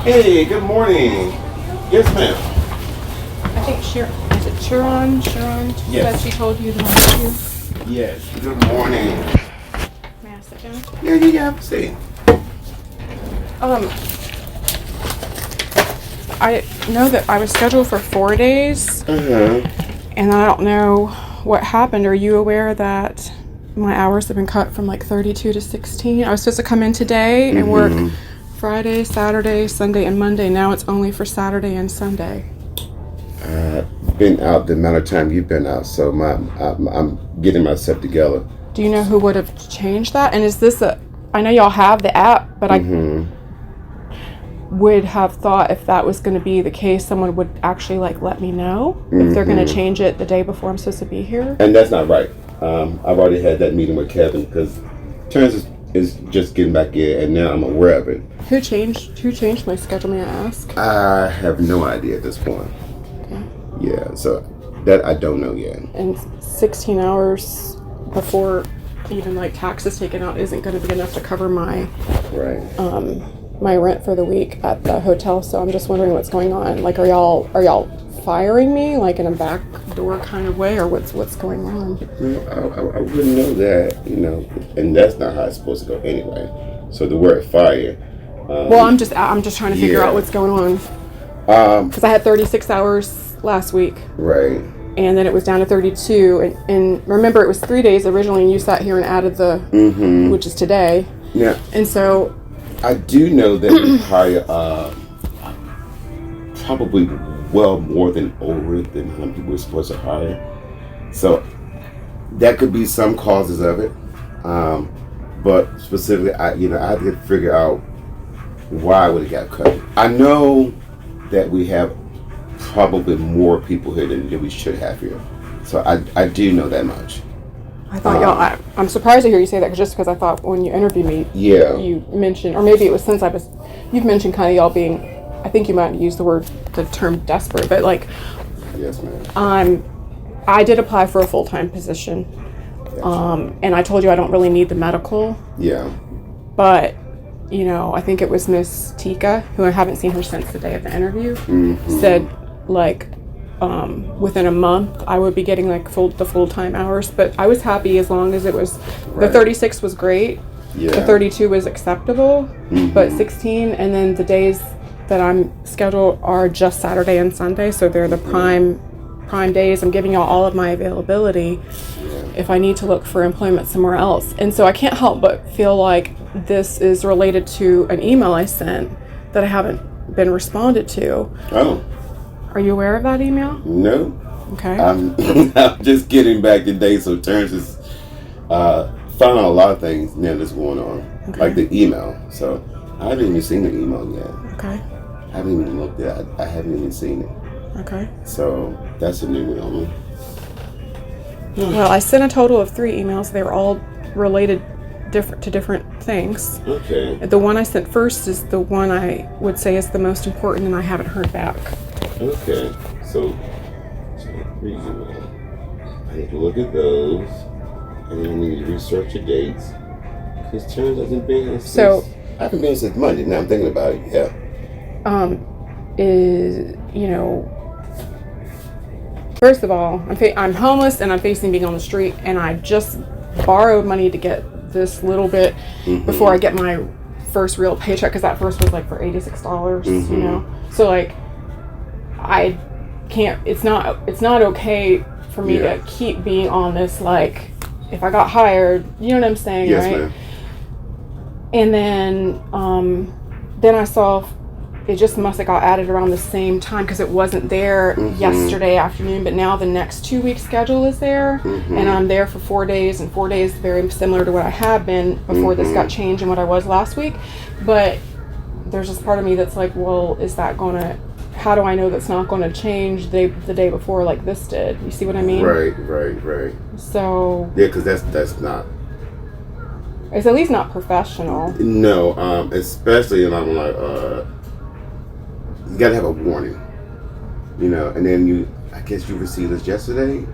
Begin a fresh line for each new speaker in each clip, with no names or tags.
Hey, good morning. Yes, ma'am.
I think is it Sharon?
Yes.
Said she told you to help you.
Yes. Good morning.
May I sit down?
Yeah. Have a seat.
Um, I know that I was scheduled for 4 days, and I don't know what happened. Are you aware that my hours have been cut from like 32 to 16? I was supposed to come in today and work Friday, Saturday, Sunday, and Monday. Now it's only for Saturday and Sunday.
Been out the amount of time you've been out, so I'm getting myself together.
Do you know who would have changed that? And is this I know y'all have the app, but I would have thought if that was going to be the case, someone would actually let me know if they're going to change it the day before I'm supposed to be here.
And that's not right. I've already had that meeting with Kevin because Terrence is just getting back in, and now I'm aware of it.
Who changed my schedule, may I ask?
I have no idea at this point.
Okay.
Yeah, so that I don't know yet.
And 16 hours before even taxes taken out isn't going to be enough to cover my my rent for the week at the hotel. So I'm just wondering what's going on. Are y'all firing me in a back door kind of way, or what's going on?
I wouldn't know that, and that's not how it's supposed to go anyway. So the word fire.
Well, I'm just trying to figure out what's going on. Because I had 36 hours last week.
Right.
And then it was down to 32. And remember, it was 3 days originally, and you sat here and added the, which is today.
Yeah.
And so
I do know that we hire probably well more than over than how many people we're supposed to hire. So that could be some causes of it. But specifically, I had to figure out why would it got cut. I know that we have probably more people here than we should have here. So I do know that much.
I thought I'm surprised to hear you say that, just because I thought when you interviewed me, you mentioned, or maybe it was since you've mentioned kind of y'all being, I think you might use the term desperate, but
yes, ma'am.
I did apply for a full-time position, and I told you I don't really need the medical.
Yeah.
But I think it was Miss Tika, who I haven't seen her since the day of the interview, said within a month I would be getting the full-time hours. But I was happy as long as it was the 36 was great.
Yeah.
The 32 was acceptable, but 16, and then the days that I'm scheduled are just Saturday and Sunday, so they're the prime days. I'm giving y'all all of my availability if I need to look for employment somewhere else. And so I can't help but feel like this is related to an email I sent that I haven't been responded to.
Oh.
Are you aware of that email?
No.
Okay.
I'm just getting back today, so Terrence is found out a lot of things now that's going on, like the email. So I haven't even seen the email yet.
Okay.
I haven't even looked at it. I haven't even seen it.
Okay.
So that's a new one on me.
Well, I sent a total of 3 emails. They were all related to different things.
Okay.
The one I sent first is the one I would say is the most important, and I haven't heard back.
Okay. So I need to look at those, and then I need to research the dates. Because Terrence hasn't been here since. I haven't been since Monday. Now I'm thinking about it. Yeah.
First of all, I'm homeless and I'm facing being on the street, and I just borrowed money to get this little bit before I get my first real paycheck, because that first was for $86, So I can't, it's not okay for me to keep being on this, if I got hired, you know what I'm saying,
yes,
right?
Ma'am.
And then I saw it just must have got added around the same time, because it wasn't there yesterday afternoon, but now the next 2-week schedule is there, and I'm there for 4 days, and 4 days very similar to what I had been before this got changed and what I was last week. But there's this part of me that's well, is that gonna, how do I know that's not going to change the day before like this did? You see what I mean?
Right.
So
yeah, because that's not,
it's at least not professional.
No, especially and I'm you gotta have a warning, and then I guess you received this yesterday.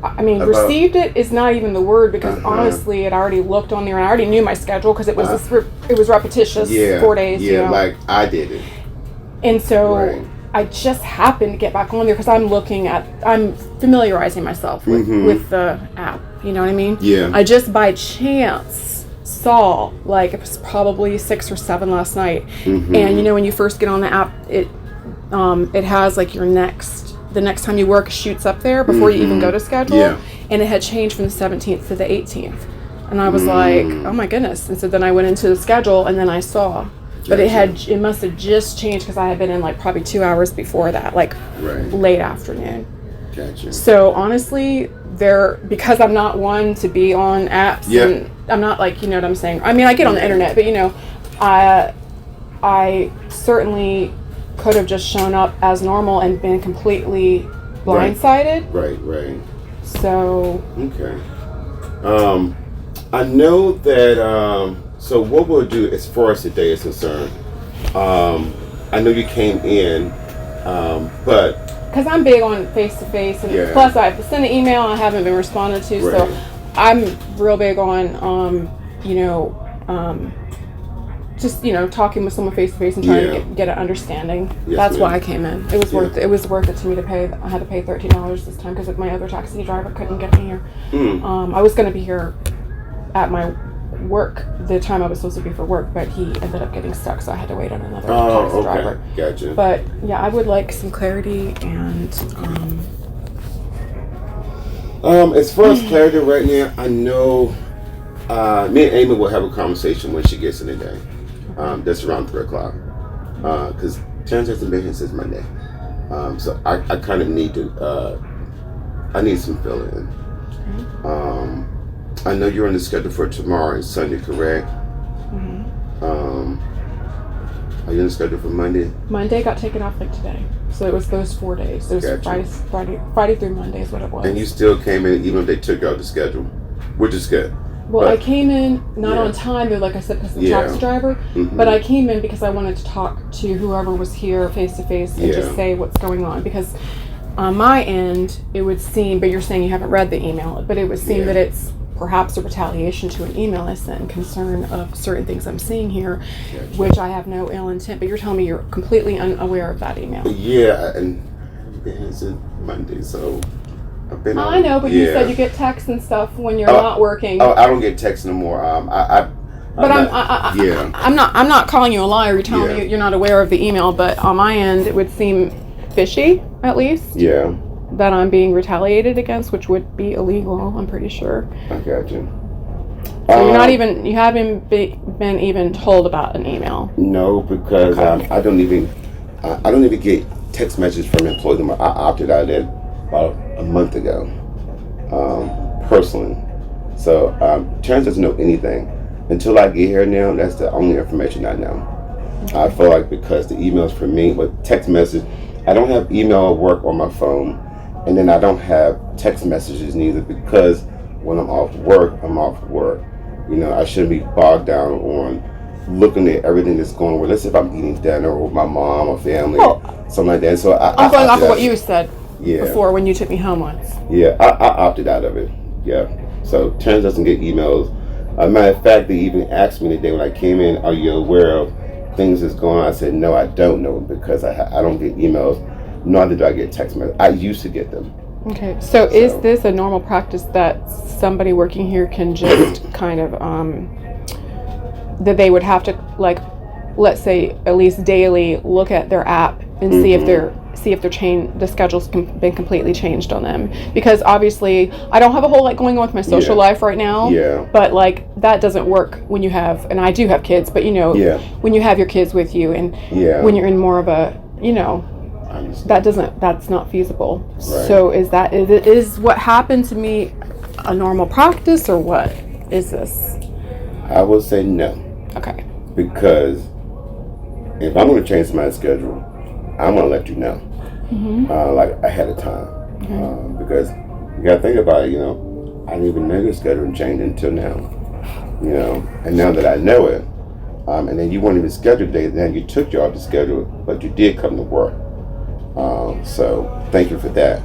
I mean, received it is not even the word, because honestly, it already looked on there, and I already knew my schedule, because it was it was repetitious. 4 days.
Yeah, like I did it.
And so
Right.
I just happened to get back on there because I'm familiarizing myself with the app. You know what I mean?
Yeah.
I just by chance saw, like, it was probably 6 or 7 last night.
Mm-hmm.
And you know, when you first get on the app, it has like the next time you work shoots up there before you even go to schedule.
Yeah.
And it had changed from the 17th to the 18th. And I was like, oh my goodness. And so then I went into the schedule and then I saw. But it must have just changed because I had been in like probably 2 hours before that, like late afternoon.
Gotcha.
So honestly, because I'm not one to be on apps, and I'm not like, you know what I'm saying? I mean, I get on the internet, but you know, I certainly could have just shown up as normal and been completely blindsided.
Right.
So.
Okay. I know that, so what we'll do as far as today is concerned, I know you came in, but...
Because I'm big on face-to-face, and plus I sent an email I haven't been responded to, so I'm real big on, just, you know, talking with someone face-to-face and trying to get an understanding. That's why I came in. It was worth it to me to pay. I had to pay $13 this time because my other taxi driver couldn't get me here. I was going to be here at my work the time I was supposed to be for work, but he ended up getting stuck, so I had to wait on another taxi driver.
Gotcha.
But yeah, I would like some clarity and
as far as clarity right now, I know me and Amy will have a conversation when she gets in today. That's around 3 o'clock. Because transportation says Monday. So I kind of need to I need some filling in. I know you're on the schedule for tomorrow and Sunday, correct? Mm-hmm. Are you on the schedule for Monday?
Monday got taken off like today. So it was those 4 days. It was Friday through Monday is what it was.
And you still came in even if they took you out the schedule, which is good.
Well, I came in not on time, though, like I said, because of the taxi driver. Mm-hmm. But I came in because I wanted to talk to whoever was here face to face and just say what's going on. Because on my end, it would seem, but you're saying you haven't read the email, but it would seem that it's perhaps a retaliation to an email I sent in concern of certain things I'm seeing here, which I have no ill intent. But you're telling me you're completely unaware of that email.
Yeah, and it's Monday, so I've been.
I know, but you said you get texts and stuff when you're not working.
Oh, I don't get texts no more. I'm
not calling you a liar. You're telling me you're not aware of the email, but on my end, it would seem fishy, at least.
Yeah.
That I'm being retaliated against, which would be illegal. I'm pretty sure.
I got you.
So you haven't been even told about an email.
No, because I don't even get text messages from employees. I opted out of that about a month ago, personally. So Terrence doesn't know anything until I get here. Now that's the only information I know. Okay. I feel like because the emails from me, but text message, I don't have email at work on my phone. And then I don't have text messages neither because when I'm off work, I'm off work. You know, I shouldn't be bogged down on looking at everything that's going on. Let's say if I'm eating dinner with my mom or family, something like that. So
I'm going off of what you said before when you took me home once.
Yeah, I opted out of it. Yeah. So Terrence doesn't get emails. Matter of fact, they even asked me today when I came in, are you aware of things that's going on? I said, no, I don't know because I don't get emails. Nor did I get text messages. I used to get them.
Okay, so is this a normal practice that somebody working here can just kind of, that they would have to, like, let's say at least daily look at their app and see if the schedule's been completely changed on them? Because obviously I don't have a whole lot going on with my social life right now. Yeah. But like that doesn't work when you have, and I do have kids, but you know, when you have your kids with you and when you're in more of a, you know. That's not feasible. Right. So is what happened to me a normal practice or what is this?
I would say no.
Okay.
Because if I'm going to change my schedule, I'm going to let you know, like ahead of time. Mm-hmm. Because you got to think about it, you know, I didn't even know your schedule changed until now, you know, and now that I know it, and then you weren't even scheduled today, then you took you off the schedule, but you did come to work. So thank you for that.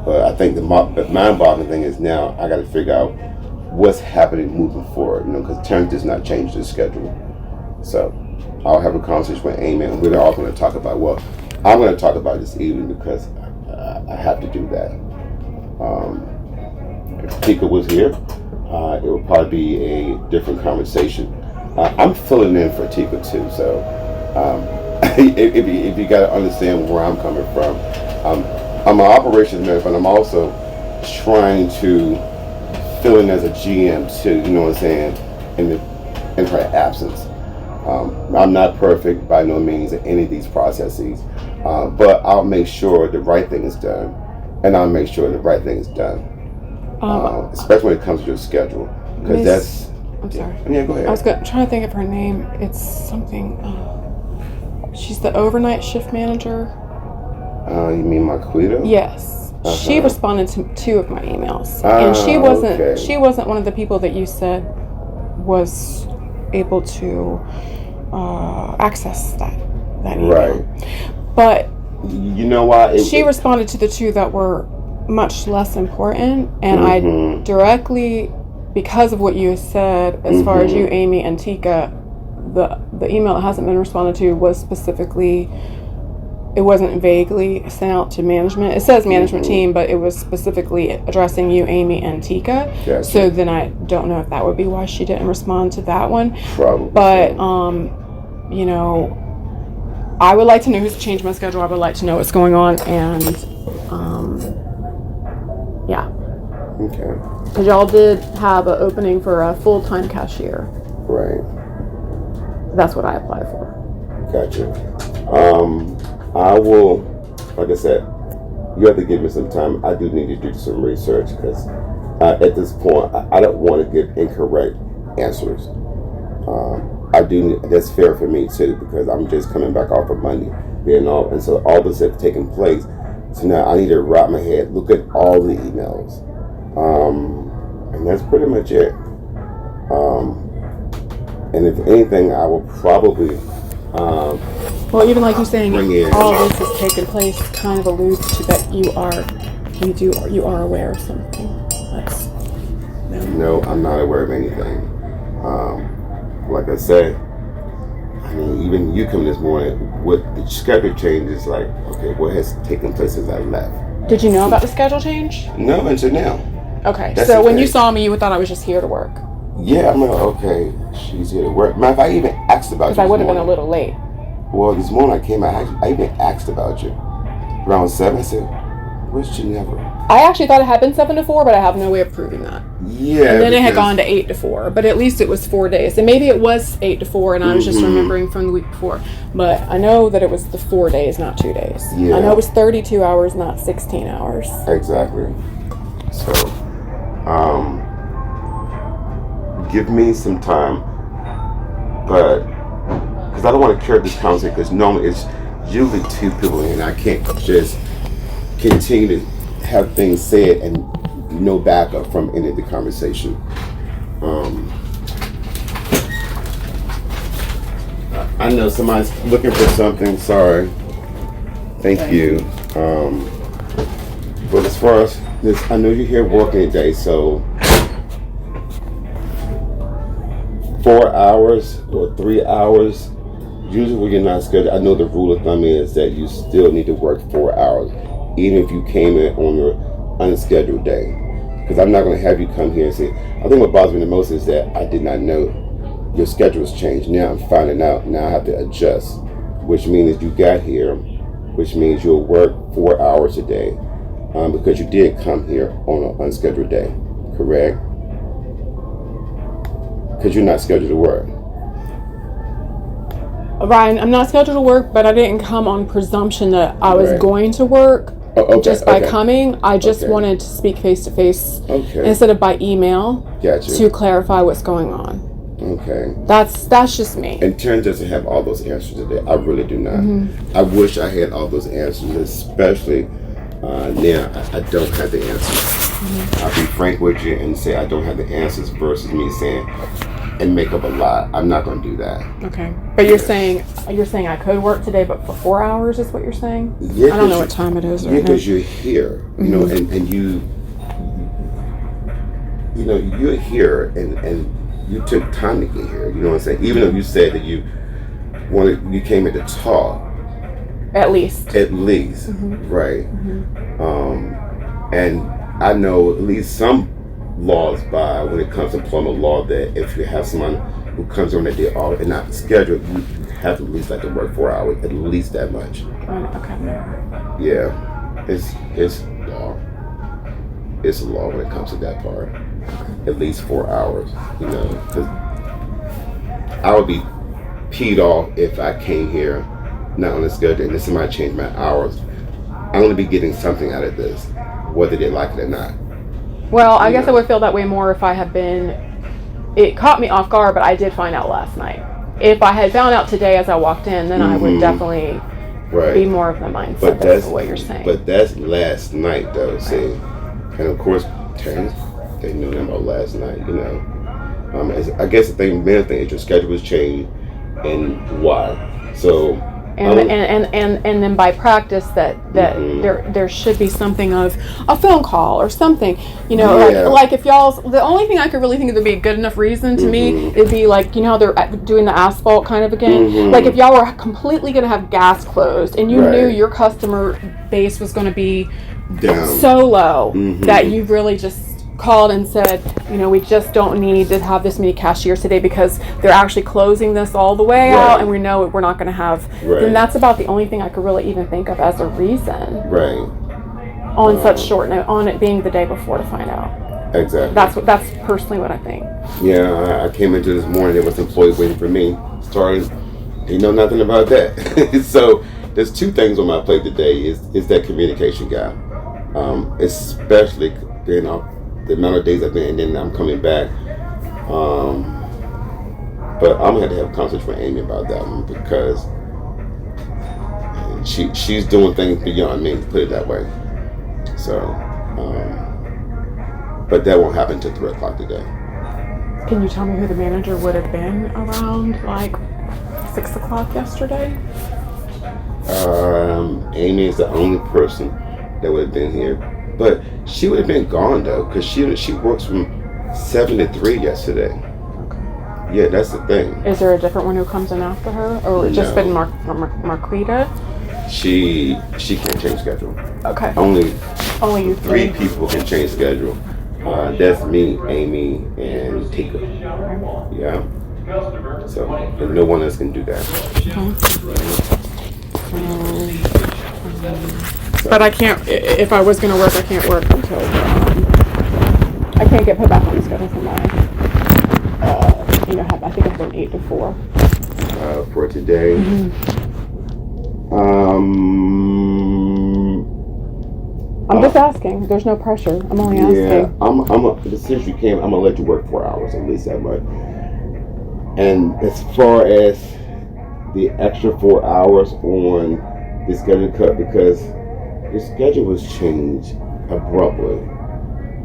But I think the mind-boggling thing is now I got to figure out what's happening moving forward. You know, because Terrence does not change the schedule. So I'll have a conversation with Amy, and we're all going to talk about. Well, I'm going to talk about this evening because I have to do that. If Tika was here, it would probably be a different conversation. I'm filling in for Tika too, so if you got to understand where I'm coming from, I'm an operations manager, but I'm also trying to fill in as a GM too. You know what I'm saying? In her absence. I'm not perfect by no means in any of these processes, but I'll make sure the right thing is done, and I'll make sure the right thing is done, especially when it comes to your schedule, because that's.
I'm sorry.
Yeah, go ahead.
I was trying to think of her name. It's something. She's the overnight shift manager.
You mean Marquita?
Yes. She responded to 2 of my emails, and she wasn't.
Okay.
She wasn't one of the people that you said was able to access that email.
Right.
But
you know why?
She responded to the 2 that were much less important, and I directly, because of what you said, as far as you, Amy, and Tika, the email that hasn't been responded to was specifically. It wasn't vaguely sent out to management. It says management team, but it was specifically addressing you, Amy, and Tika.
Gotcha.
So then I don't know if that would be why she didn't respond to that one.
Probably.
But, you know, I would like to know who's to change my schedule. I would like to know what's going on. And, yeah.
Okay.
Because y'all did have an opening for a full-time cashier.
Right.
That's what I applied for.
Gotcha. I will, like I said, you have to give me some time. I do need to do some research because at this point, I don't want to give incorrect answers. That's fair for me too because I'm just coming back off of Monday, and so all this has taken place. So now I need to wrap my head, look at all the emails, and that's pretty much it. And if anything, I will probably.
Well, even like you're saying,
in.
all this has taken place kind of alludes to that you are aware of something.
No, I'm not aware of anything. Like I said, I mean, even you come this morning with the schedule change is like, okay, what has taken place since I left?
Did you know about the schedule change?
No, until now.
Okay,
That's
so
the
when
thing.
you saw me, you thought I was just here to work.
Yeah, I'm like, okay, she's here to work. Matter of fact, I even asked about you.
Because I would have been a little late.
Well, this morning I came out, I even asked about you. Around 7, I said, where's Ginevra?
I actually thought it had been 7 to 4, but I have no way of proving that.
Yeah.
And then it had gone to 8 to 4, but at least it was 4 days. And maybe it was 8 to 4, and I was just remembering from the week before. But I know that it was the 4 days, not 2 days.
Yeah.
I know it was 32 hours, not 16 hours.
Exactly. So, give me some time, but because I don't want to carry this conversation, because normally it's usually 2 people and I can't just continue to have things said and no backup from any of the conversation. I know somebody's looking for something. Sorry. Thank you. But as far as this, I know you're here working today, so 4 hours or 3 hours. Usually when you're not scheduled, I know the rule of thumb is that you still need to work 4 hours, even if you came in on your unscheduled day. Because I'm not going to have you come here and say, I think what bothers me the most is that I did not know your schedule has changed. Now I'm finding out. Now I have to adjust, which means you got here, which means you'll work 4 hours a day because you did come here on an unscheduled day, correct? Because you're not scheduled to work.
Ryan, I'm not scheduled to work, but I didn't come on presumption that I was
Right.
going to work.
Okay,
just by
okay.
coming, I just
Okay.
wanted to speak face to face
Okay.
instead of by email
Gotcha.
to clarify what's going on.
Okay.
That's just me.
And Taryn doesn't have all those answers today. I really do not. I wish I had all those answers, especially now I don't have the answers. I'll be frank with you and say I don't have the answers versus me saying and make up a lie. I'm not going to do that.
Okay, but you're saying I could work today, but for 4 hours is what you're saying?
Yeah,
I don't know what time it is.
Yeah,
Right now.
because you're here, you know, and you know, you're here, and you took time to get here. You know what I'm saying? Even though you said that you wanted, you came here to talk.
At least.
Right. And I know at least some laws by when it comes to employment law that if you have someone who comes on that they are not scheduled, you have to at least let them work 4 hours, at least that much.
Okay.
Yeah, it's law. It's a law when it comes to that part. At least 4 hours, you know, because I would be peed off if I came here not on the schedule and then somebody changed my hours. I'm going to be getting something out of this, whether they like it or not.
Well, I guess I would feel that way more if I had been. It caught me off guard, but I did find out last night. If I had found out today as I walked in, then I would definitely be more of the mindset.
But that's
what you're saying.
But that's last night, though. Right. See, and of course, Terrence, they knew them about last night. You know, I guess the main thing is your schedule was changed and why. So.
And then by practice that there should be something of a phone call or something, you know, like if y'all's, the only thing I could really think of would be a good enough reason to me, it'd be like, you know how they're doing the asphalt kind of again, like if y'all were completely going to have gas closed and you knew your customer base was going to be down so low that you really just called and said, you know, we just don't need to have this many cashiers today because they're actually closing this all the way out and we know we're not going to have, then that's about the only thing I could really even think of as a reason on such short note, on it being the day before to find out.
Exactly.
That's personally what I think.
Yeah, I came into this morning, there was employees waiting for me, started, you know nothing about that. So there's two things on my plate today is that communication guy, especially, you know, the amount of days I've been, and then I'm coming back. But I'm gonna have to have a conversation with Amy about that one because she's doing things beyond me, put it that way. So, but that won't happen until 3 o'clock today.
Can you tell me who the manager would have been around like 6 o'clock yesterday?
Amy is the only person that would have been here. But she would have been gone though, because she works from 7 to 3 yesterday. Okay. Yeah, that's the thing. Is
there a different one who comes in after her, or just been Marquita?
She can't change schedule.
Okay.
Only
you
three people can change schedule. That's me, Amy, and Tika. Yeah. So and no one else can do that.
Okay. But I can't, if I was going to work, I can't work until, I can't get put back on the schedule for my, I think I have an 8 to 4.
For today.
I'm just asking. There's no pressure. I'm only asking.
Yeah, since you came, I'm going to let you work 4 hours, at least that much. And as far as the extra 4 hours on the schedule cut, because your schedule was changed abruptly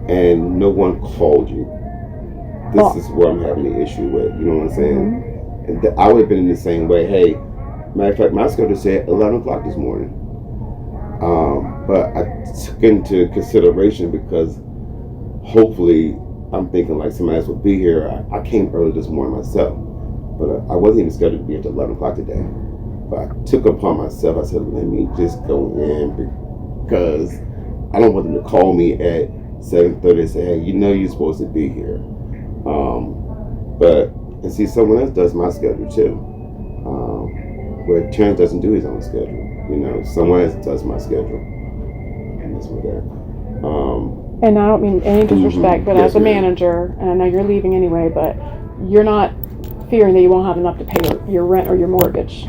and no one called you. This is what I'm having the issue with, you know what I'm saying? And I would have been in the same way. Hey, matter of fact, my schedule said 11 o'clock this morning. But I took into consideration because hopefully I'm thinking like somebody else will be here. I came early this morning myself, but I wasn't even scheduled to be here until 11 o'clock today. But I took upon myself, I said, let me just go in because I don't want them to call me at 7:30 and say, hey, you know you're supposed to be here. And see, someone else does my schedule too. Where Terrence doesn't do his own schedule. You know, someone else does my schedule. And that's what that.
And I don't mean any disrespect, but as a manager, and I know you're leaving anyway, but you're not fearing that you won't have enough to pay your rent or your mortgage.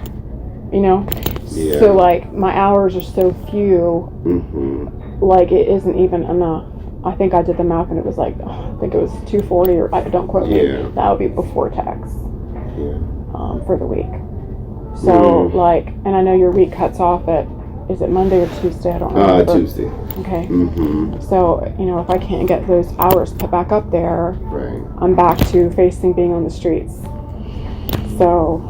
You know?
Yeah.
So like my hours are so few, like it isn't even enough. I think I did the math and it was like, I think it was $240 or don't quote me. That would be before tax. For the week. So like, and I know your week cuts off at, is it Monday or Tuesday? I don't remember.
Tuesday.
Okay. So, you know, if I can't get those hours put back up there, I'm back to facing being on the streets. So,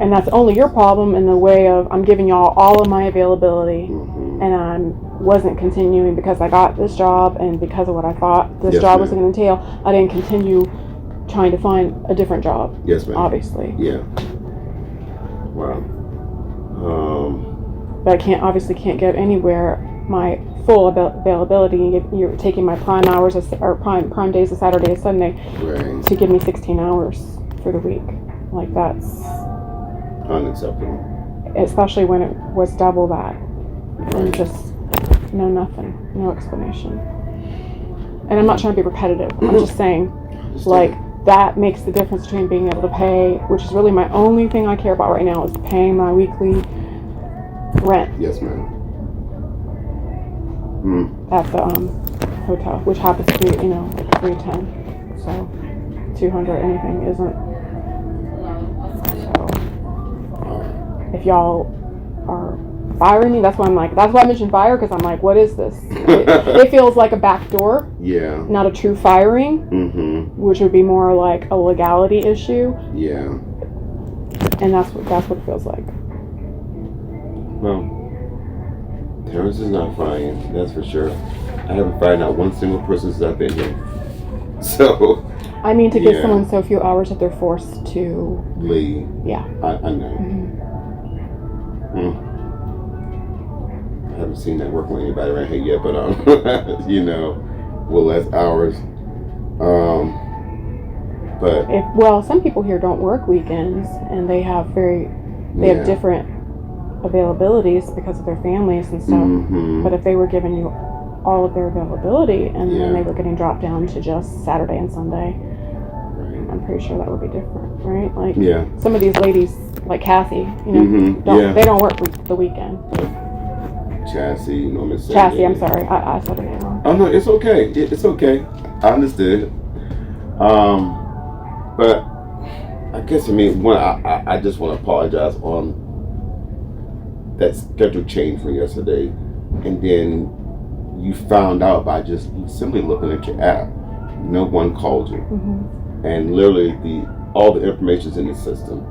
and that's only your problem in the way of I'm giving y'all all of my availability and I wasn't continuing because I got this job and because of what I thought this job was going to entail. I didn't continue trying to find a different job.
Yes, ma'am.
Obviously.
Yeah. Wow.
But I obviously can't get anywhere my full availability. You're taking my prime hours or prime days of Saturday and Sunday
Right.
to give me 16 hours for the week. Like, that's
Unacceptable.
Especially when it was double that.
Right.
And just nothing, no explanation. And I'm not trying to be repetitive. I'm just saying, like, that makes the difference between being able to pay, which is really my only thing I care about right now, is paying my weekly rent.
Yes, ma'am.
At the hotel, which happens to be, $310. So 200 anything isn't. So if y'all are firing me, that's why I mentioned fire, because I'm like, what is this? It feels like a back door.
Yeah.
Not a true firing, which would be more like a legality issue.
Yeah.
And that's what it feels like.
Well, Terrence is not firing, that's for sure. I haven't fired not one single person since I've been here. So.
I mean, to give someone so few hours that they're forced to
leave.
Yeah.
I know. I haven't seen that work with anybody right here yet, but with less hours. But
some people here don't work weekends, and they have have different availabilities because of their families and stuff. But if they were giving you all of their availability and then they were getting dropped down to just Saturday and Sunday, I'm pretty sure that would be different, right? Like some of these ladies, like Kathy, they don't work the weekend.
Chassis,
Chassis, I'm sorry, I said her name wrong.
Oh no, it's okay. It's okay. I understood. But I guess I just want to apologize on that schedule change from yesterday, and then you found out by just simply looking at your app. No one called you, and literally all the information's in the system.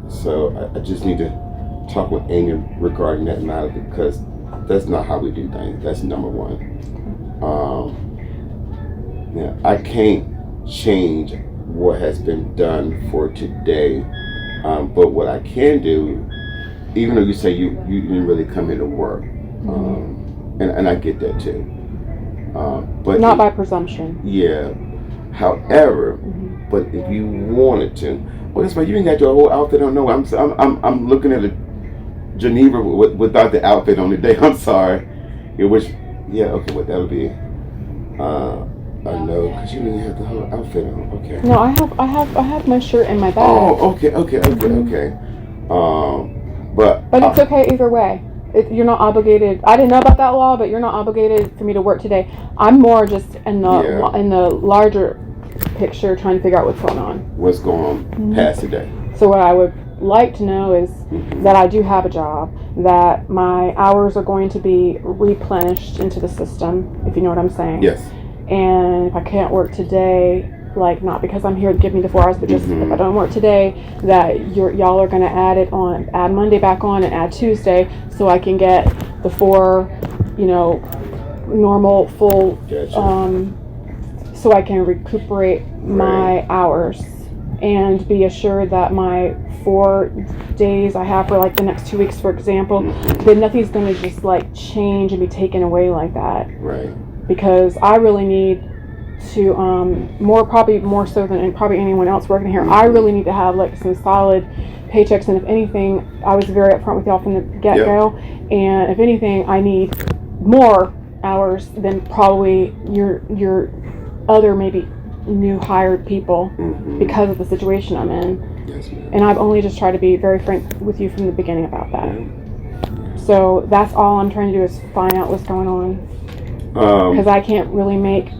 So I just need to talk with Amy regarding that matter, because that's not how we do things. That's number one. I can't change what has been done for today, but what I can do, even though you say you didn't really come here to work, and I get that too, but
not by presumption.
Yeah. However, but if you wanted to, well, that's why you ain't got your whole outfit on. No, I'm looking at a Geneva without the outfit on today. I'm sorry. Okay, what that'll be. I know, because you didn't have the whole outfit on. Okay.
No, I have my shirt in my bag.
Oh, okay. But
it's okay either way. You're not obligated. I didn't know about that law, but you're not obligated for me to work today. I'm more just in the larger picture, trying to figure out what's going on.
What's going on past today?
So what I would like to know is that I do have a job, that my hours are going to be replenished into the system, if you know what I'm saying.
Yes.
And if I can't work today, like, not because I'm here to give me the 4 hours, but just if I don't work today, that y'all are going to add Monday back on and add Tuesday, so I can get the 4, normal full, so I can recuperate my hours and be assured that my 4 days I have for like the next 2 weeks, for example, that nothing's going to just like change and be taken away like that.
Right.
Because I really need to, probably more so than probably anyone else working here, I really need to have like some solid paychecks. And if anything, I was very upfront with y'all from the get-go. And if anything, I need more hours than probably your other maybe new hired people because of the situation I'm in.
Yes, ma'am.
And I've only just tried to be very frank with you from the beginning about that. So that's all I'm trying to do is find out what's going on. Because I can't really make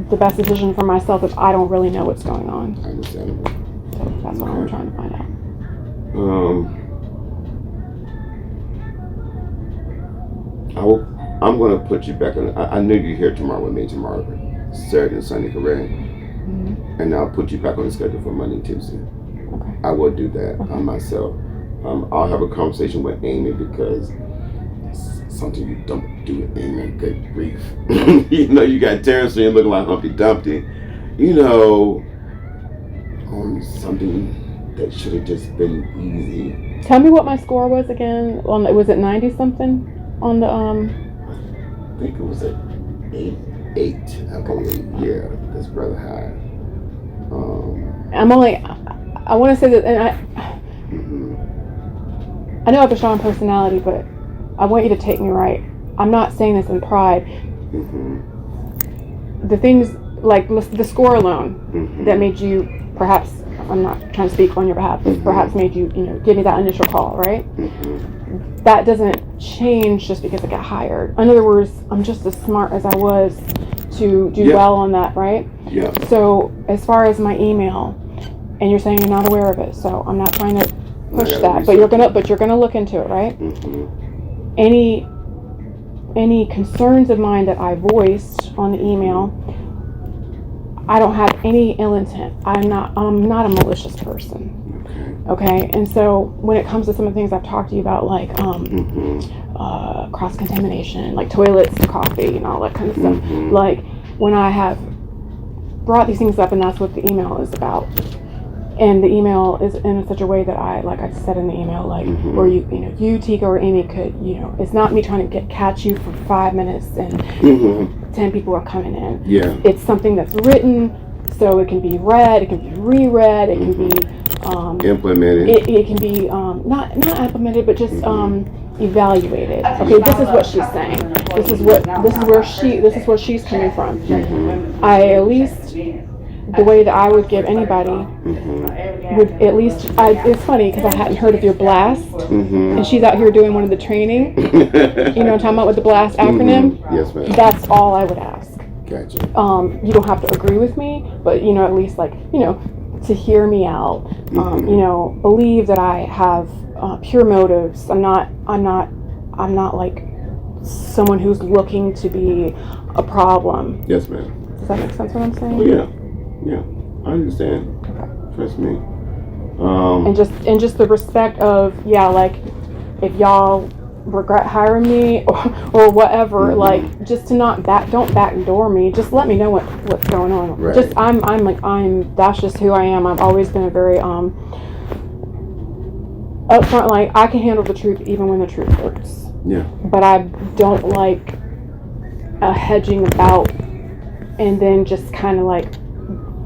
the best decision for myself if I don't really know what's going on.
Understandable.
So that's what I'm trying to find out.
I'm going to put you back on. I know you're here tomorrow with me tomorrow, Saturday and Sunday, correct? And I'll put you back on the schedule for Monday and Tuesday.
Okay.
I will do that myself. I'll have a conversation with Amy, because something you don't do with Amy. Good grief. You got Terrence here looking like Humpty Dumpty. you know, on something that should have just been easy.
Tell me what my score was again. Was it 90 something on the
I think it was at 8, I believe. Yeah, that's rather high.
I'm only. I want to say that, and I know I have a strong personality, but I want you to take me right. I'm not saying this in pride. The things like the score alone that made you perhaps. I'm not trying to speak on your behalf, but perhaps made you, give me that initial call, right? That doesn't change just because I got hired. In other words, I'm just as smart as I was to do well on that, right?
Yeah.
So as far as my email, and you're saying you're not aware of it, so I'm not trying to push that, but you're gonna look into it, right? Any concerns of mine that I voiced on the email, I don't have any ill intent. I'm not a malicious person. Okay, and so when it comes to some of the things I've talked to you about, like cross contamination, like toilets and coffee and all that kind of stuff, like when I have brought these things up, and that's what the email is about. And the email is in such a way that I said in the email, like, where you, Tika, or Amy could, it's not me trying to catch you for 5 minutes and 10 people are coming in. Yeah. It's something that's written, so it can be read, it can be reread, it can be
implemented.
It can be not implemented, but just evaluated. Okay, this is what she's saying. This is where she's coming from. I at least. The way that I would give anybody would at least, it's funny because I hadn't heard of your BLAST, and she's out here doing one of the training, you know what I'm talking about with the BLAST acronym?
Yes, ma'am.
That's all I would ask.
Gotcha.
You don't have to agree with me, but at least to hear me out, believe that I have pure motives. I'm not like someone who's looking to be a problem.
Yes, ma'am.
Does that make sense what I'm saying?
Oh, yeah. Yeah, I understand. Okay. Trust me.
And just the respect of like if y'all regret hiring me or whatever, like just to don't backdoor me. Just let me know what's going on.
Right.
Just I'm that's just who I am. I've always been a very upfront. Like I can handle the truth even when the truth hurts.
Yeah.
But I don't like a hedging about and then just kind of like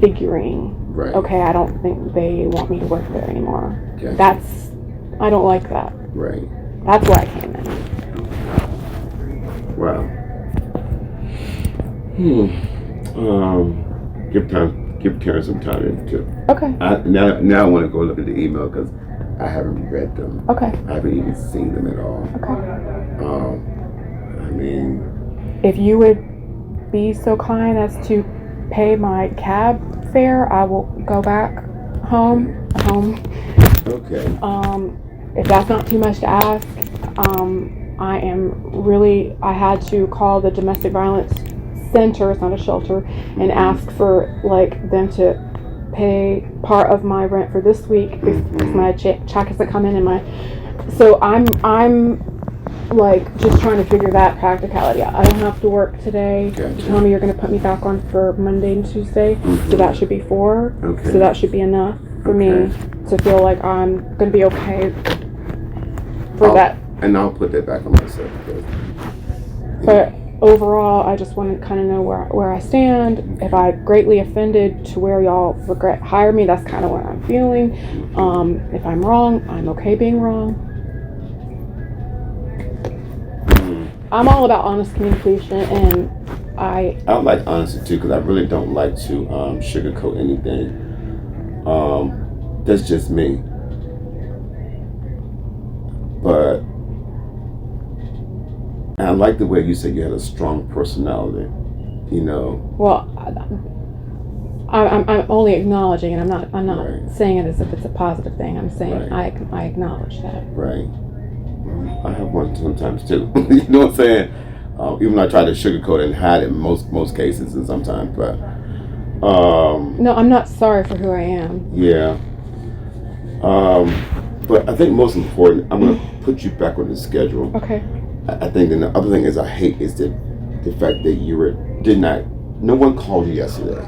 figuring, okay, I don't think they want me to work there anymore. Okay. I don't like that.
Right.
That's why I came in.
Wow. Give Karen some time to.
Okay.
Now I want to go look at the email because I haven't read them.
Okay.
I haven't even seen them at all.
Okay.
I mean,
if you would be so kind as to pay my cab fare, I will go back home.
Okay.
If that's not too much to ask, I had to call the domestic violence center, it's not a shelter, and ask for them to pay part of my rent for this week because my check hasn't come in so I'm just trying to figure that practicality out. I don't have to work today. Gotcha. You told me you're going to put me back on for Monday and Tuesday, so that should be 4. Okay. So that should be enough for me to feel like I'm going to be okay for that.
And I'll put that back on myself.
But overall, I just want to kind of know where I stand. If I greatly offended to where y'all regret hiring me, that's kind of what I'm feeling. If I'm wrong, I'm okay being wrong. I'm all about honest communication, and I like
honesty too, because I really don't like to sugarcoat anything. That's just me. But I like the way you said you had a strong personality.
Well, I'm only acknowledging, and I'm not saying it as if it's a positive thing. I'm saying I acknowledge that. Right.
I have one sometimes too. You know what I'm saying? Even I try to sugarcoat it and hide it in most cases and sometimes, but
no, I'm not sorry for who I am.
Yeah. But I think most important, I'm gonna put you back on the schedule.
Okay.
I think the other thing is I hate is the fact that no one called you yesterday.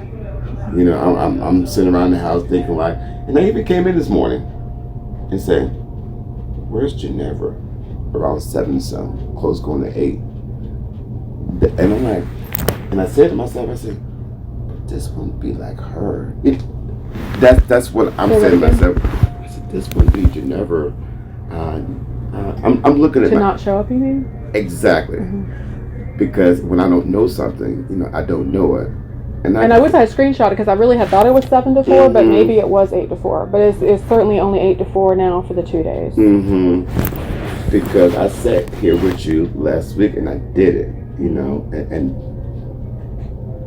You know, I'm sitting around the house thinking like, and I even came in this morning and said, "Where's Ginevra?" Around 7 some, close going to 8. And I'm like, and I said to myself, I said, but this wouldn't be like her. That's what I'm saying to myself. I said, this wouldn't be Ginevra. I'm looking at
to not show up, you mean?
Exactly. Because when I don't know something, you know, I don't know it. And
I wish I had screenshot it because I really had thought it was 7 to 4, but maybe it was 8 to 4. But it's certainly only 8 to 4 now for the 2 days.
Because I sat here with you last week and I did it, you know, and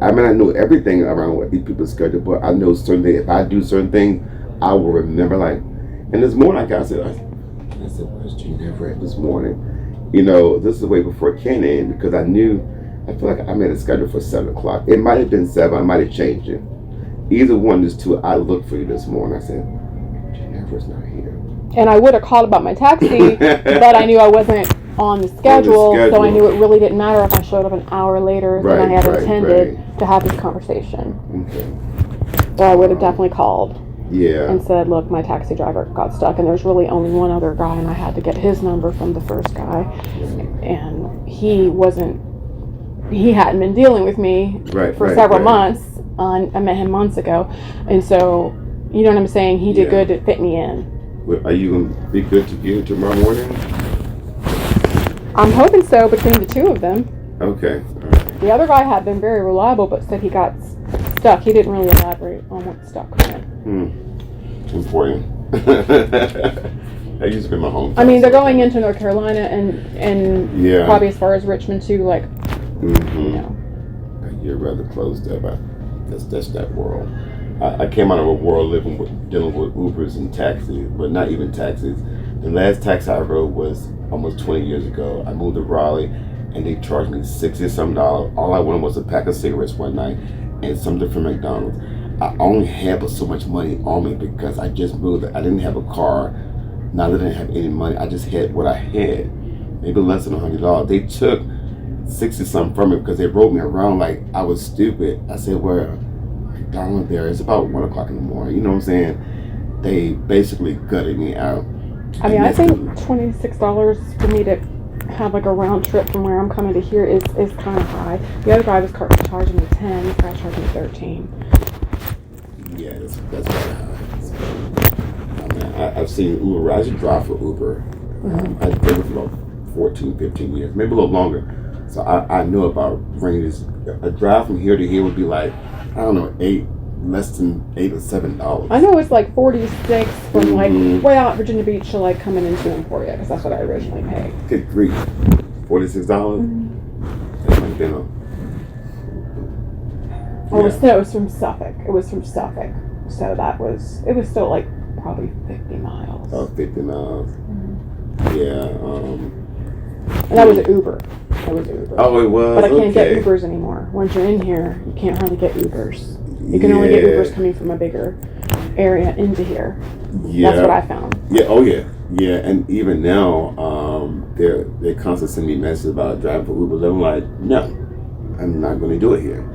I mean, I know everything around what these people schedule, but I know certain things. If I do certain things, I will remember. Like, and this morning, I said, where's Ginevra at this morning? You know, this is way before Ken in because I feel like I made a schedule for 7 o'clock. It might have been 7. I might have changed it. Either one of these two, I looked for you this morning. I said, Ginevra's not here.
And I would have called about my taxi, but I knew I wasn't on the schedule, so I knew it really didn't matter if I showed up an hour later than I had intended to have this conversation. Okay. So I would have definitely called.
Yeah.
And said, look, my taxi driver got stuck, and there's really only one other guy, and I had to get his number from the first guy, and he hadn't been dealing with me for several months. I met him months ago, and so, you know what I'm saying? He did good to fit me in.
Are you going to be good to you tomorrow morning?
I'm hoping so, between the two of them.
Okay. All right.
The other guy had been very reliable, but said he got stuck. He didn't really elaborate on what stuck meant.
Important. That used to be my home.
I mean, they're going into North Carolina and probably as far as Richmond too, like, you know.
You're rather close there, but that's that world. I came out of a world dealing with Ubers and taxis, but not even taxis. The last taxi I rode was almost 20 years ago. I moved to Raleigh, and they charged me $60-some. All I wanted was a pack of cigarettes one night and something from McDonald's. I only had so much money on me because I just moved. I didn't have a car. Now that I didn't have any money, I just had what I had, maybe less than $100. They took 60-something from me because they rode me around like I was stupid. I said, well, McDonald's there. It's about 1 o'clock in the morning. You know what I'm saying? They basically gutted me out.
I mean, I think $26 for me to have like a round trip from where I'm coming to here is kind of high. The other guy was charging me 10. This guy charged me 13.
Yeah, that's very high. I mean, I've seen Uber. I should drive for Uber. I've been for about 14, 15 years, maybe a little longer. So I know about ranges. A drive from here to here would be like, I don't know, less than $8 or $7.
I know it's like 46 from like way out Virginia Beach to like coming into Emporia, because that's what I originally paid.
Good grief, $46. That might have been
it was from Suffolk. It was from Suffolk, so it was still like probably 50 miles.
Oh, 50 miles. Yeah.
And that was an Uber. That was Uber.
Oh, it was.
But I can't get Ubers anymore. Once you're in here, you can't hardly get Ubers. You can only get Ubers coming from a bigger area into here. Yeah. That's what I found.
Yeah. Oh, yeah. Yeah. And even now, they're constantly sending me messages about driving for Uber. I'm like, no, I'm not going to do it here.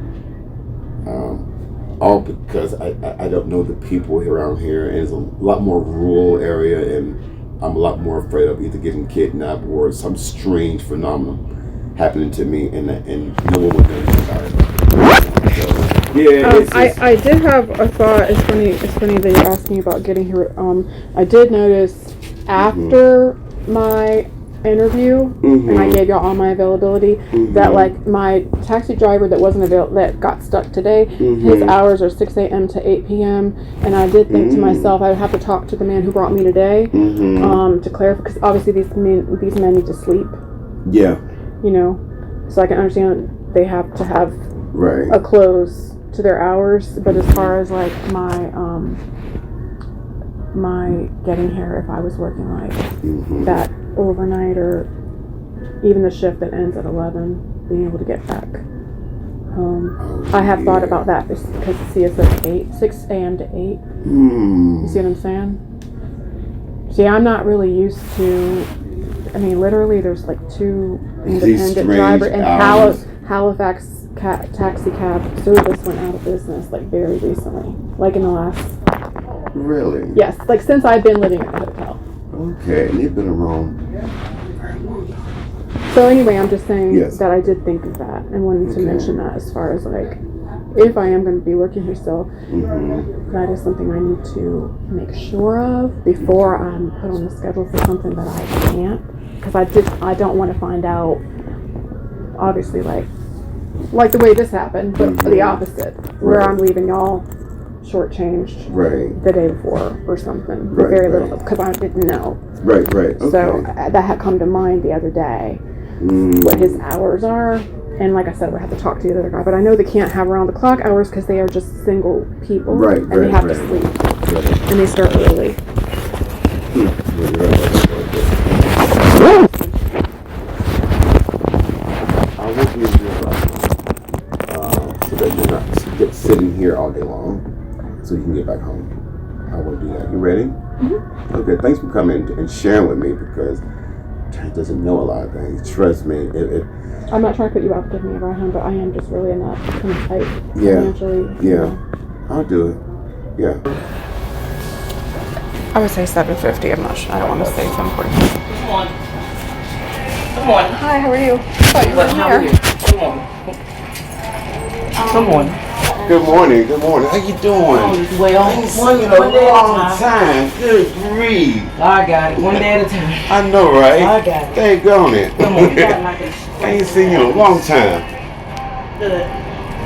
All because I don't know the people around here, and it's a lot more rural area, and I'm a lot more afraid of either getting kidnapped or some strange phenomenon happening to me, and no one would know about it. So, yeah,
I did have a thought. It's funny that you're asking about getting here. I did notice after my interview, and I gave y'all all my availability, that like my taxi driver that wasn't that got stuck today, his hours are 6 a.m. to 8 p.m. And I did think to myself, I would have to talk to the man who brought me today to clarify, because obviously these men need to sleep.
Yeah.
You know, so I can understand they have to have a close to their hours, but as far as like my getting here, if I was working like that overnight or even the shift that ends at 11, being able to get back home. I have thought about that because it says 6 a.m. to 8. You see what I'm saying? See, I'm not really used to, I mean, literally there's like 2 independent drivers, and Halifax taxi cab service went out of business like very recently, like in the last.
Really?
Yes, like since I've been living at the hotel.
Okay, and you've been around.
So anyway, I'm just saying
Yes.
that I did think of that and wanted to mention that as far as like, if I am going to be working here still, that is something I need to make sure of before I'm put on the schedule for something that I can't. Because I don't want to find out, obviously, like the way this happened, but the opposite, where I'm leaving y'all shortchanged the day before or something, very little, because I didn't know.
Right. Okay.
So that had come to mind the other day, what his hours are. And like I said, we have to talk to the other guy, but I know they can't have around the clock hours because they are just single people, and they have to sleep, and they start early.
I won't give you so that you're not sitting here all day long, so you can get back home. I will do that. You ready? Okay. Thanks for coming and sharing with me, because Terry doesn't know a lot of things. Trust me.
I'm not trying to put you out, give me a ride home, but I am just really in that kind of tight financially.
Yeah. I'll do it. Yeah.
I would say $750. I'm not sure. I don't want to say $740.
Good morning. Good morning.
Hi, how are you? I thought you were
How are you?
here.
Good morning. Good morning.
Good morning. Good morning. How you doing?
Well,
I ain't seen you in a long time. Good grief.
I got it. One day at a time.
I know, right?
I got it.
Dang on it.
Good morning. You got like this.
I ain't seen you in a long time.
Good.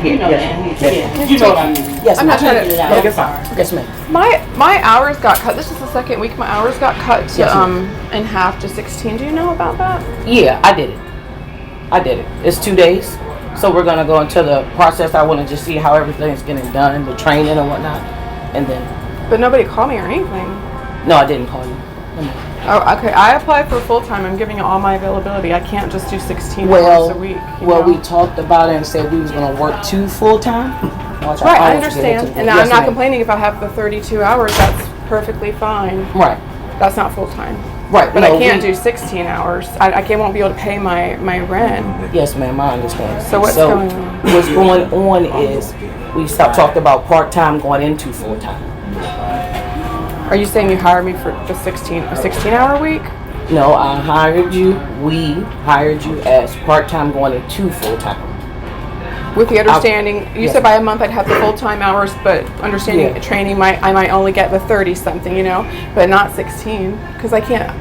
You know that. You know what I mean. Yes,
I'm not trying to.
Yes, yes, ma'am.
My hours got cut. This is the second week. My hours got cut to in half to 16. Do you know about that?
Yeah, I did it. It's 2 days. So we're gonna go into the process. I want to just see how everything's getting done, the training and whatnot, and then.
But nobody called me or anything.
No, I didn't call you.
Oh, okay. I applied for full time. I'm giving you all my availability. I can't just do 16 hours a week.
We talked about it and said we was gonna work 2 full time.
Right, I understand, and I'm not complaining if I have the 32 hours. That's perfectly fine.
Right.
That's not full time.
Right,
but I can't do 16 hours. I won't be able to pay my rent.
Yes, ma'am, I understand.
So what's going on?
What's going on is we talked about part-time going into full-time.
Are you saying you hired me for the 16-hour week?
No, we hired you as part-time going into full-time.
With the understanding, you said by a month I'd have the full-time hours, but understanding training, I might only get the 30-something, but not 16, because I can't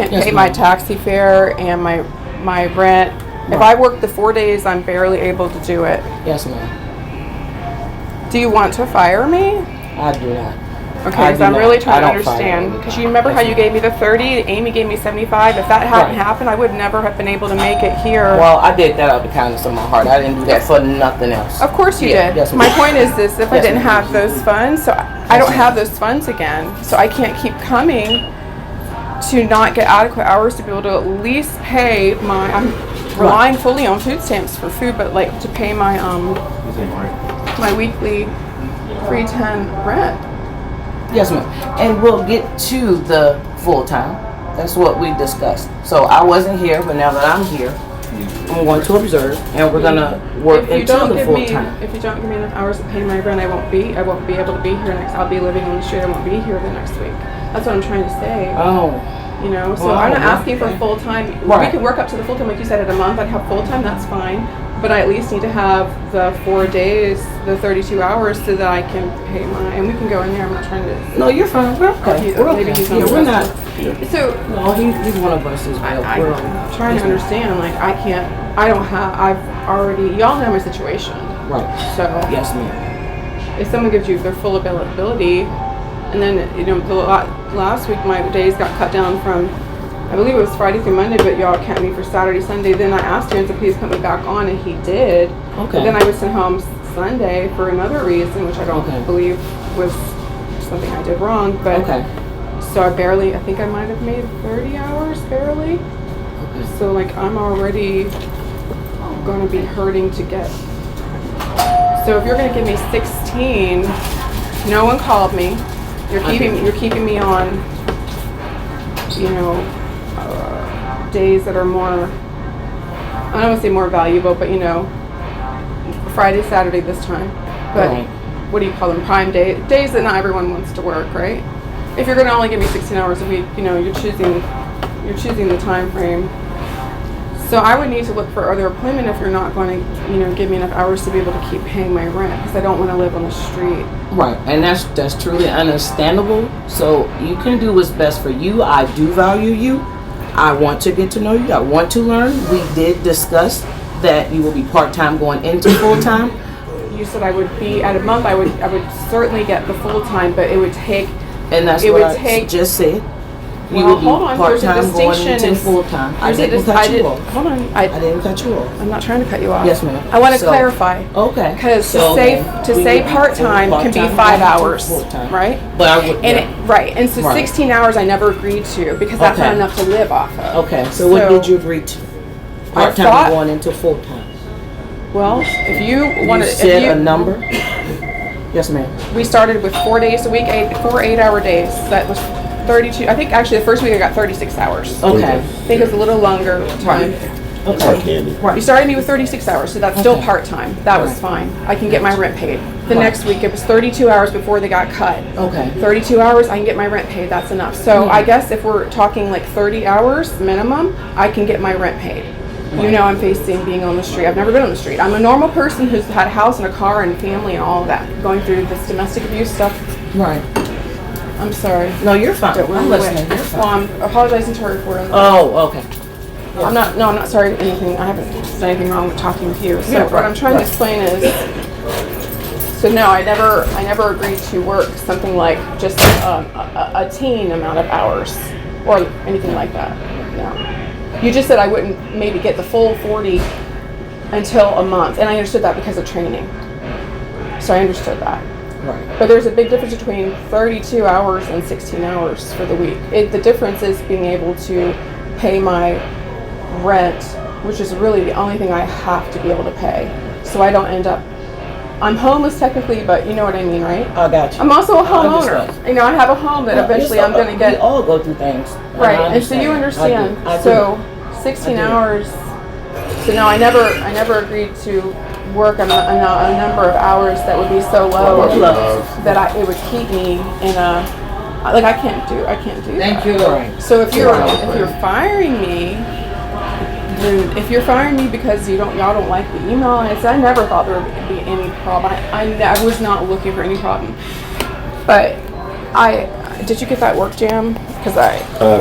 pay my taxi fare and my rent. Right. If I work the 4 days, I'm barely able to do it.
Yes, ma'am.
Do you want to fire me?
I do not.
Okay, because I'm really trying to understand. Because you remember how you gave me the 30, Amy gave me 75. If that hadn't happened, I would never have been able to make it here.
Well, I did that out of the kindness of my heart. I didn't do that for nothing else.
Of course you did. Yes, my point is this: if I didn't have those funds, so I don't have those funds again, so I can't keep coming to not get adequate hours to be able to at least pay my. I'm relying fully on food stamps for food, but like to pay my my weekly 310 rent.
Yes, ma'am. And we'll get to the full-time. That's what we discussed. So I wasn't here, but now that I'm here, I'm going to observe, and we're gonna work into the full-time.
If you don't give me enough hours to pay my rent, I won't be able to be here next. I'll be living on the street. I won't be here the next week. That's what I'm trying to say.
Oh.
So I'm not asking for full-time. Right. We can work up to the full-time, like you said, at a month. I'd have full-time. That's fine. But I at least need to have the 4 days, the 32 hours, so that I can pay and we can go in there. I'm not trying to.
No, you're fine. We're okay.
Maybe he's not.
We're not.
So.
No, he's one of us as well.
I'm trying to understand. Like I've already. Y'all know my situation.
Right.
So.
Yes, ma'am.
If someone gives you their full availability, and then the last week my days got cut down from. I believe it was Friday through Monday, but y'all kept me for Saturday, Sunday. Then I asked him to please put me back on, and he did. Okay. But then I was sent home Sunday for another reason, which I don't believe was something I did wrong. But so I think I might have made 30 hours, barely. Okay. So like I'm already going to be hurting to get. So if you're going to give me 16, no one called me. You're keeping me on. Days that are more, I don't want to say more valuable, but Friday, Saturday this time. But
Right.
what do you call them? Prime days that not everyone wants to work, right? If you're going to only give me 16 hours a week, you're choosing the time frame. So I would need to look for other employment if you're not going to, give me enough hours to be able to keep paying my rent, because I don't want to live on the street.
Right, and that's truly understandable. So you can do what's best for you. I do value you. I want to get to know you. I want to learn. We did discuss that you will be part-time going into full-time.
You said I would be at a month. I would certainly get the full-time, but it would take.
And that's
it
what
would
I
take.
just said. You
Well,
will be
hold on. There's a
part-time going
distinction.
into full-time. I
There's a
didn't
dis-
cut you off.
Hold on.
I didn't cut you off.
I'm not trying to cut you off.
Yes, ma'am.
I want to
So-
clarify.
Okay.
Because
So
to
then
say
we would be
part-time can be
part-time
5
going into
hours,
full-time.
right?
But I would.
And
Yeah.
right, and so
Right.
16 hours I never agreed to because that's not
Okay.
enough to live off of.
Okay. So what did you agree to? Part-time
thought-
going into full-time.
Well, if you want
You
to,
said a number. Yes, ma'am.
we started with 4 days a week, 4 8-hour days. That was 32. I think actually the first week I got 36 hours.
Okay.
I think it was a little longer time.
It's like
Okay.
candy.
You started me with 36 hours, so that's still
Okay.
part-time. That was
Right.
fine. I can get my rent paid. The
Right.
next week it was 32 hours before they got cut.
Okay.
32 hours, I can get my rent paid. That's enough. So I guess if we're talking like 30 hours minimum, I can get my rent paid. You know I'm facing being on the street. I've never been on the street. I'm a normal person who's had a house and a car and family and all of that. Going through this domestic abuse stuff.
Right.
I'm sorry.
No, you're fine.
That we're
I'm
with.
listening. You're
Well,
fine.
I'm apologizing to her for it.
Oh, okay.
I'm not sorry for anything. I haven't said anything wrong with talking with you. So
Yeah,
what
right,
I'm trying
right.
to explain is, so no, I never agreed to work something like just a teen amount of hours or anything like that. No. You just said I wouldn't maybe get the full 40 until a month, and I understood that because of training. So I understood that.
Right.
But there's a big difference between 32 hours and 16 hours for the week. The difference is being able to pay my rent, which is really the only thing I have to be able to pay. So I don't end up, I'm homeless technically, but you know what I mean, right?
I got you.
I'm also a
I
homeowner.
understand.
I have a home that eventually I'm going to
We
get.
all go through things.
Right, and so you understand.
I do.
So 16
I do.
hours. So no, I never agreed to work a number of hours that would be so low that it would keep me in a like I can't do
Thank
that.
you. Right.
So if you're firing me, then if you're firing me because y'all don't like the email, I never thought there would be any problem. I was not looking for any problem. But did you get that work jam? Because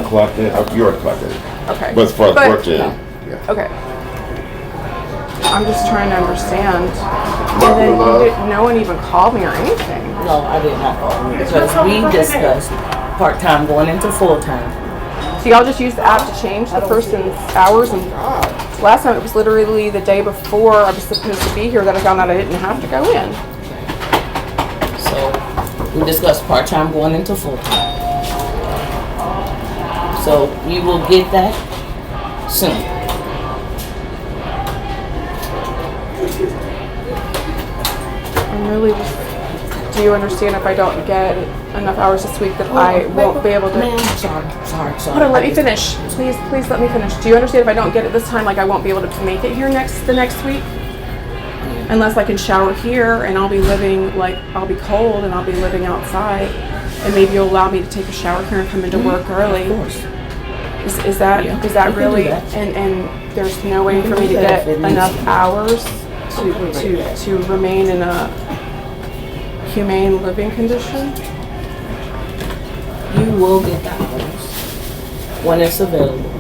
Clocked in. You already clocked in.
okay.
But as far as work jam, yeah.
Okay. I'm just trying to understand. And then no one even called me or anything.
No, I did not call you because we discussed part-time going into full-time.
So y'all just used the app to change the person's hours, and last time it was literally the day before I was supposed to be here that I found out I didn't have to go in.
So we discussed part-time going into full-time. So you will get that soon.
I'm really just, do you understand if I don't get enough hours this week that I won't be able to?
Ma'am, sorry.
Hold on, let me finish. Please let me finish. Do you understand if I don't get it this time, like I won't be able to make it here the next week? Unless I can shower here and I'll be living, I'll be cold and I'll be living outside. And maybe you'll allow me to take a shower here and come into work early.
Of course.
Is that
Yeah,
is that
we can
really
do that.
and there's no way for
can
me to
do that
get
if it needs
enough
to.
hours to remain in a humane living condition?
You will get the hours when it's available.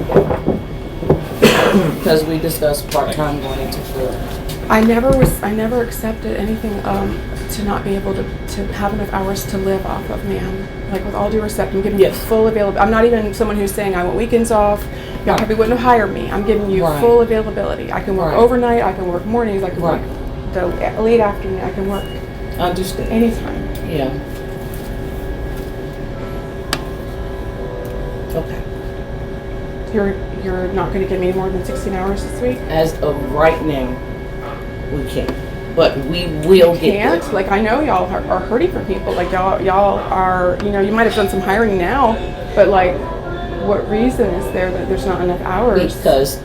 Because we discussed part-time going into full-time.
I never accepted anything to not be able to have enough hours to live off of, ma'am. Like, with all due respect, I'm giving you
Yes.
full availability. I'm not even someone who's saying I want weekends off. Y'all probably wouldn't have hired me. I'm giving you
Right.
full availability. I can work
Right.
overnight, I can work mornings, I can
Right.
work the late afternoon, I can work
Understand.
anytime.
Yeah. Okay.
You're not going to give me more than 16 hours this week?
As of right now, we can't. But we will get
Can't?
there.
Like, I know y'all are hurting for people. Like, y'all are, you might have done some hiring now, but like, what reason is there that there's not enough hours?
Because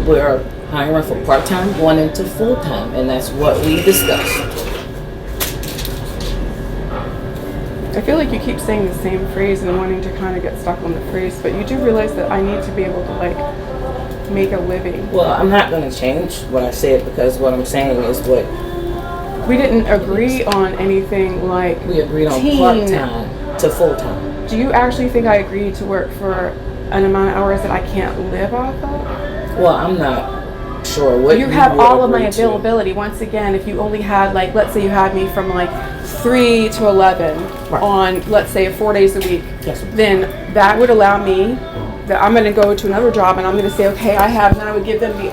we're hiring for part-time going into full-time, and that's what we discussed.
I feel like you keep saying the same phrase and wanting to kind of get stuck on the phrase, but you do realize that I need to be able to like make a living.
Well, I'm not going to change what I said because what I'm saying is what
we didn't agree on anything like
we agreed on part-time to full-time.
Do you actually think I agreed to work for an amount of hours that I can't live off of?
Well, I'm not sure what
you have all of my availability. Once again, if you only had like, let's say you had me from like 3 to 11 on, let's say 4 days a week, then that would allow me that I'm going to go to another job and I'm going to say, okay, I have, and then I would give them the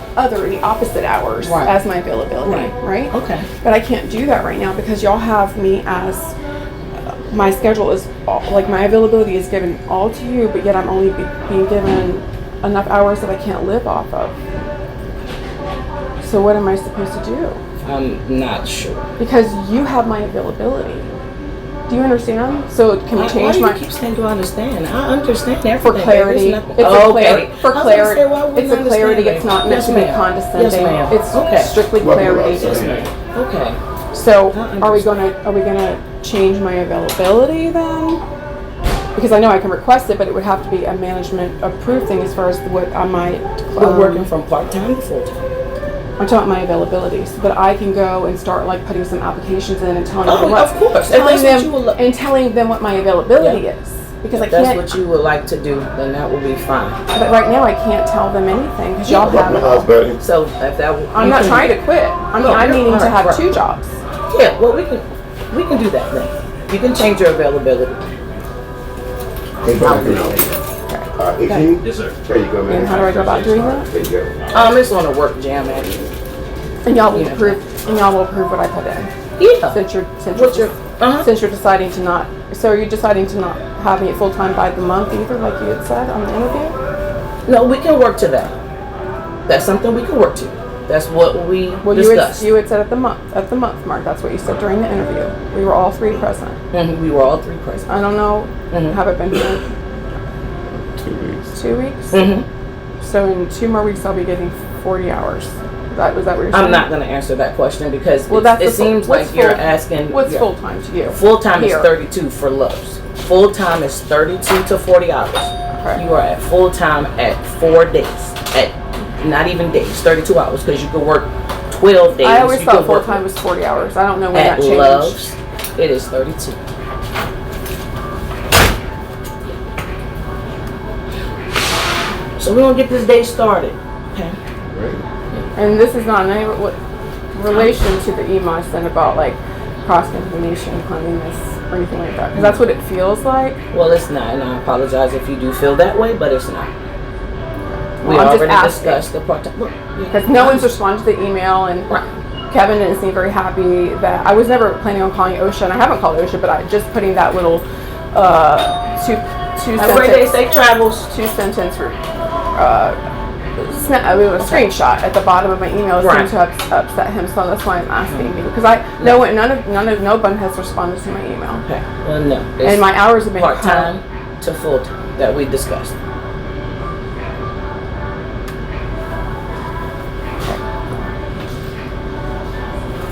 opposite hours as my availability, right?
Okay.
But I can't do that right now because y'all have me as, my schedule is, like my availability is given all to you, but yet I'm only being given enough hours that I can't live off of. So what am I supposed to do?
I'm not sure.
Because you have my availability. Do you understand? So can we change
Why do you keep saying, do I understand? I understand everything.
For clarity. It's for clarity. It's a clarity. It's not meant to be condescending.
Yes, ma'am.
It's strictly clarity.
Yes, ma'am. Okay.
So are we gonna change my availability then? Because I know I can request it, but it would have to be a management approved thing as far as what I might.
We're working from part-time to full-time.
I'm talking about my availability, so that I can go and start like putting some applications in and telling them telling them what my availability is. Because
if that's what you would like to do, then that will be fine.
But right now I can't tell them anything because y'all have it all.
So if that,
I'm not trying to quit. I mean, I'm needing to have 2 jobs.
Yeah, well we can do that then. You can change your availability.
Yes, sir. There you go, man.
And how do I go about doing that?
There you go.
It's on a work jam actually.
And y'all will approve. And y'all will approve what I put in.
Yeah.
Since you're deciding to not. So are you deciding to not have me full time by the month either, like you had said on the interview?
No, we can work to that. That's something we can work to. That's what we discussed.
You had said at the month mark. That's what you said during the interview. We were all 3 present.
Mm-hmm. We were all 3 present.
I don't know. Have it been here?
2 weeks.
2 weeks.
Mm-hmm.
So in 2 more weeks, I'll be getting 40 hours. Was that what you're saying?
I'm not going to answer that question because it seems like you're asking.
What's full time to you?
Full time is 32 for Loves. Full time is 32 to 40 hours. Okay. You are at full time at 4 days. At not even days, 32 hours because you can work 12 days.
I always thought full time was 40 hours. I don't know when that changed. At
Loves, it is 32. So we're going to get this day started. Okay.
Right.
And this is not in any relation to the email I sent about like cross-contamination, cleanliness, or anything like that. Because that's what it feels like.
Well, it's not, and I apologize if you do feel that way, but it's not. We
I'm
already discussed the part-time.
Because no one's responded to the email, and Kevin didn't seem very happy that I was never planning on calling OSHA, and I haven't called OSHA, but I just putting that little two
sentence safe travels.
2-sentence a screenshot at the bottom of my email seemed to have upset him, so that's why I'm asking you because no one has responded to my email.
Okay, well no,
and my hours have been
part-time to full-time that we discussed. Okay.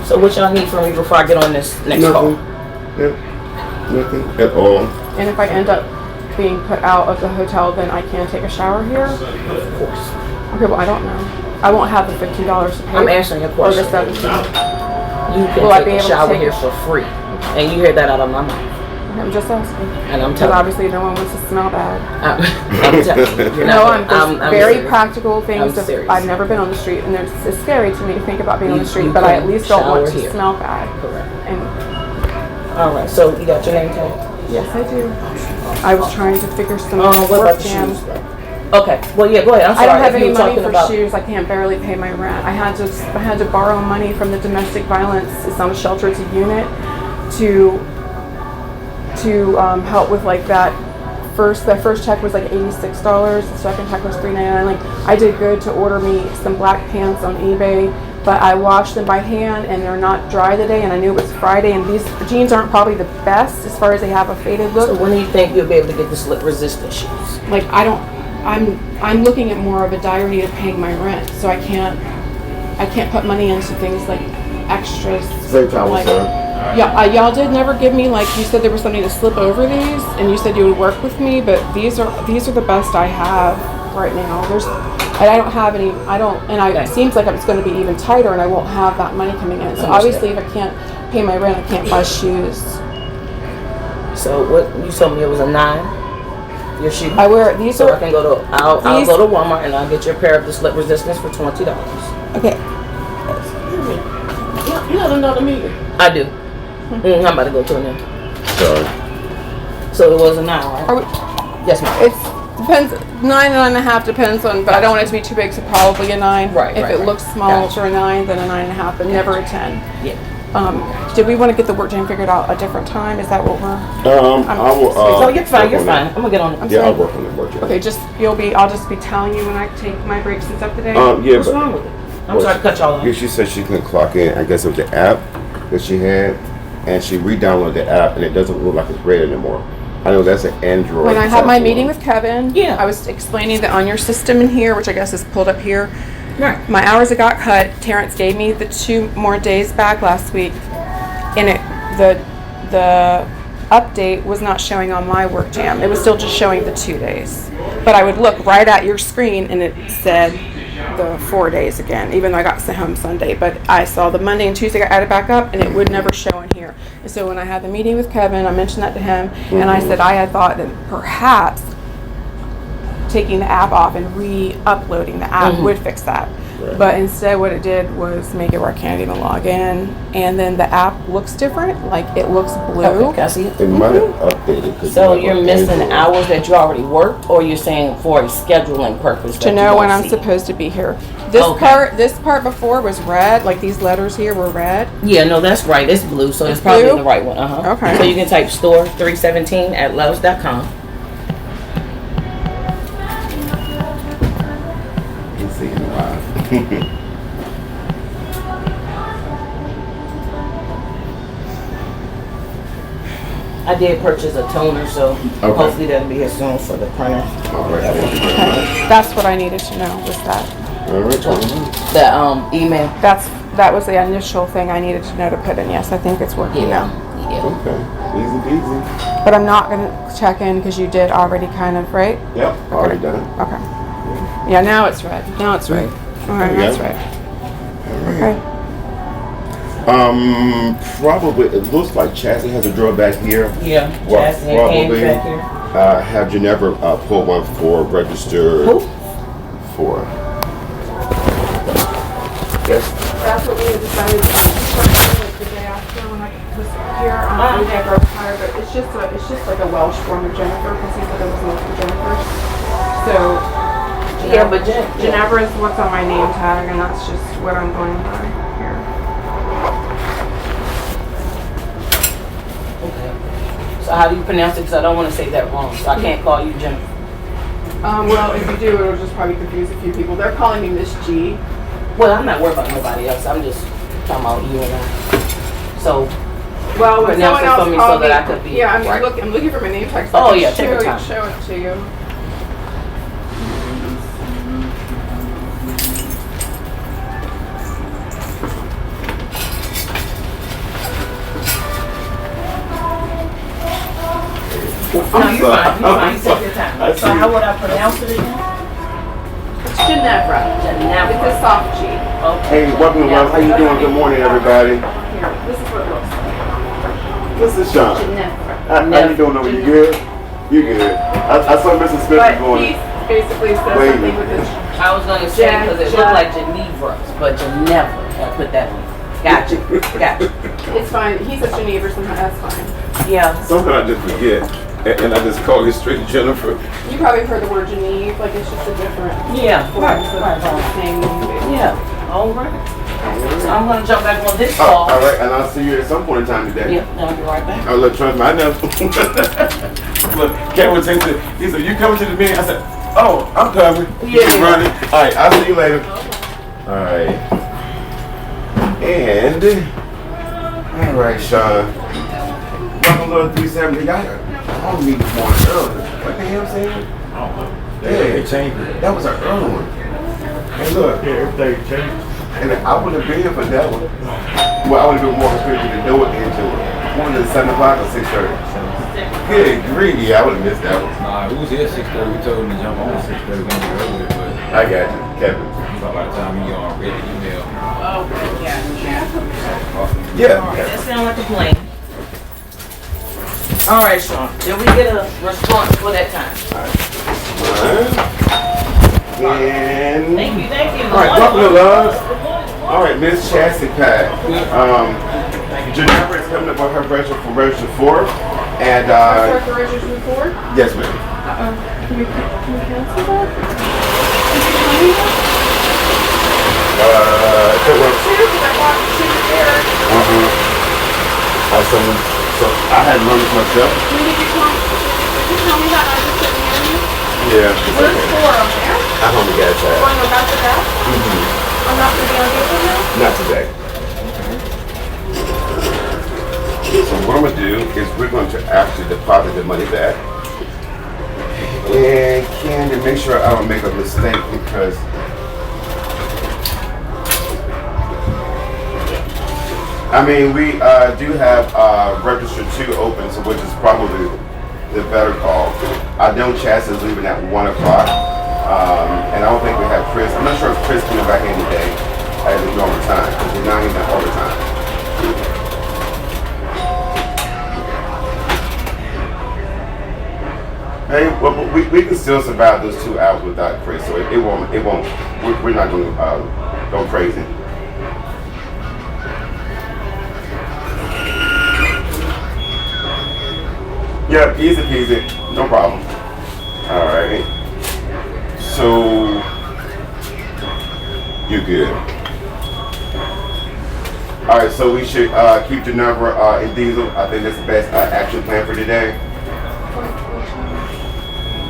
So what y'all need from me before I get on this next call?
Yeah, nothing at all.
And if I end up being put out of the hotel, then I can take a shower here?
Of course.
Okay, well, I don't know. I won't have the $15 to pay.
I'm answering your question.
Or the $17.
You can take a shower here for free. And you hear that out of my mouth.
I'm just asking.
And I'm telling you.
Because obviously no one wants to smell bad.
I'm telling you.
I'm very practical things.
I've
never been on the street, and it's scary to me to think about being on the street, but I at least don't want to smell bad.
Correct.
And
all right, so you got your name tag?
Yes, I do. I was trying to figure some
what about the shoes? Okay, well, yeah, go ahead. I'm sorry.
I don't have any money for shoes. I can't barely pay my rent. I had to borrow money from the domestic violence. It's not a shelter; it's a unit to help with like that. The first check was like $86. The second check was $3.99. Like I did good to order me some black pants on eBay, but I washed them by hand and they're not dry today. And I knew it was Friday, and these jeans aren't probably the best as far as they have a faded look.
So when do you think you'll be able to get the slip resistant shoes?
Like I don't. I'm looking at more of a dire need of paying my rent, so I can't put money into things like extras.
Same time with her.
Yeah, y'all did never give me, like, you said there was something to slip over these, and you said you would work with me, but these are the best I have right now. I don't have any, it seems like it's going to be even tighter, and I won't have that money coming in. So obviously, if I can't pay my rent, I can't buy shoes.
So what you told me it was a 9. Your shoe.
I wear these.
So I can go to. I'll go to Walmart and I'll get you a pair of the slip resistance for $20.
Okay.
You have another meeting. I do. I'm about to go to it now.
Sorry.
So it was a 9, right? Yes, ma'am.
It depends. 9 and 9.5 depends on, but I don't want it to be too big, so probably a 9.
Right.
If it looks small for a 9, then a 9.5, but never a 10.
Yeah.
Did we want to get the work time figured out a different time? Is that what we're?
I will.
So you're fine. You're fine. I'm gonna get on it.
I'll work on it.
Okay, I'll just be telling you when I take my breaks and stuff today.
Yeah.
What's wrong with it? I'm sorry to cut y'all off.
Yeah, she said she couldn't clock in. I guess it was the app that she had, and she re-downloaded the app, and it doesn't look like it's red anymore. I know that's an Android.
When I had my meeting with Kevin,
yeah,
I was explaining that on your system in here, which I guess is pulled up here.
Right.
My hours that got cut. Terrence gave me the 2 more days back last week. And the update was not showing on my work jam. It was still just showing the 2 days. But I would look right at your screen and it said the 4 days again, even though I got sent home Sunday. But I saw the Monday and Tuesday got added back up and it would never show in here. And so when I had the meeting with Kevin, I mentioned that to him, and I said I had thought that perhaps taking the app off and re-uploading the app would fix that. Right. But instead what it did was make it where I can't even log in, and then the app looks different, like it looks blue.
Okay, can I see it?
It might have updated.
So you're missing hours that you already worked, or you're saying for a scheduling purpose?
To know when I'm supposed to be here. This part before was red, like these letters here were red.
Yeah, no, that's right. It's blue, so it's probably the right one.
Okay.
So you can type store 317 at loves.com. I did purchase a toner, so hopefully that'll be here soon for the printer.
Okay. That's what I needed to know, was that.
The email.
That was the initial thing I needed to know to put in. Yes, I think it's working now.
Yeah.
Okay. Easy peasy.
But I'm not going to check in because you did already kind of, right?
Yep, already done.
Okay. Yeah, now it's red. Now it's right. All right, that's right. Okay.
Probably, it looks like Chassie has a drawer back here.
Yeah, Chassie and Candy back here.
Have Ginevra pull one for registered.
Who?
For. Yes.
That's what we had decided the day after when I was here. I never tired, but it's just like a Welsh form of Jennifer, because he said there was multiple Jennifers. So.
Yeah, but
Ginevra is what's on my name tag, and that's just what I'm going by here.
Okay. So how do you pronounce it? Because I don't want to say that wrong, so I can't call you Jennifer.
Well, if you do, it'll just probably confuse a few people. They're calling me Miss G.
Well, I'm not worried about nobody else. I'm just talking about you and I. So,
well, when someone else
for me
called
so
me,
that I could be.
Yeah, I'm
right.
looking for my name tag. So
oh yeah, take your time.
Show it to you.
No, you're fine. You're fine. Take your time. So how would I pronounce it again?
It's Ginevra.
Ginevra.
It's a soft G.
Okay.
Hey, welcome to Love. How you doing? Good morning, everybody.
Here, this is what it looks like.
This is Sean.
Ginevra.
How you doing over? You good? You good? I saw Mrs. Smith
But
going.
he basically said something with his.
I was going to say because it looked like Geneva, but Ginevra. I put that on. Gotcha.
It's fine. He says Geneva sometimes. That's fine.
Yeah.
Something I just forget. And I just call you straight Jennifer.
You probably heard the word Geneve, like it's just a different
right.
thing.
Yeah. All right. So I'm gonna jump back on this call.
All right, and I'll see you at some point in time today.
Yep, I'll be right back.
Oh, look, trust me, I know. Look, Kevin was saying, he said, "You coming to the meeting?" I said, "Oh, I'm coming."
Yeah.
Running. All right, I'll see you later. All right. And all right, Sean. Welcome to 370. I don't need this morning early. What the hell, saying?
They changed it.
That was an early one. Hey, look.
Yeah, everything changed.
And I wouldn't have been here for that one. Well, I would have been more expected to do it into it. One was at 7 o'clock or 6:30. Good grief. Yeah, I would have missed that one.
Nah, it was here 6:30. We told him to jump on at 6:30 when we were earlier, but
I got you, Kevin.
by the time he read the email.
Okay, yeah.
Yeah.
That sounds like a plan. All right, Sean. Did we get a response for that time?
And
Thank you.
all right, talking to loves. All right, Miss Chassie Pat. Geneva is coming up with her version for version 4, and
Preparation 4?
yes, ma'am.
Can we cancel that?
If it works.
She was there.
So I had learned myself.
Did you tell me that I just didn't hear you?
Yeah.
Where's 4 on there?
I only got that.
Going to go back to that? I'm not going to be on video now?
Not today. So what I'm going to do is we're going to actually deposit the money back. And Candy, make sure I don't make a mistake because I mean, we do have register 2 open, so which is probably the better call. I know Chas is leaving at 1 o'clock, and I don't think we have Chris. I'm not sure if Chris coming back in today at the normal time because we're not even at overtime. Hey, well, we can still survive those 2 hours without Chris, so it won't. We're not going to go crazy. Yeah, easy peasy, no problem. All right. So you're good. All right, so we should keep Geneva in diesel. I think that's the best action plan for today.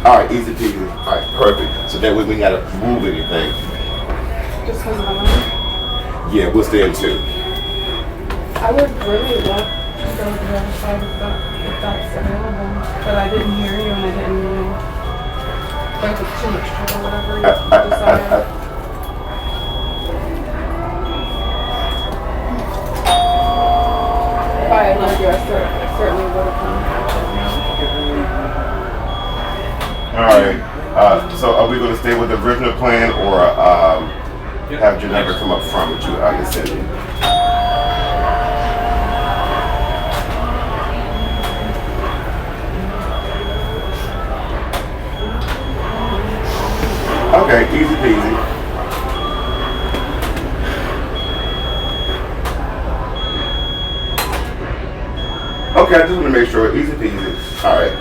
All right, easy peasy. All right, perfect. So that way we gotta move anything.
Just because of the money?
Yeah, we'll stay in 2.
I would really love to go to the other side if that's available. But I didn't hear you and I didn't know. But if it's too much trouble, whatever you decide. If I had known you, I certainly would have come.
All right. So are we going to stay with the original plan or have Geneva come up front with you? I can send you. Okay, easy peasy. Okay, I just want to make sure. Easy peasy. All right.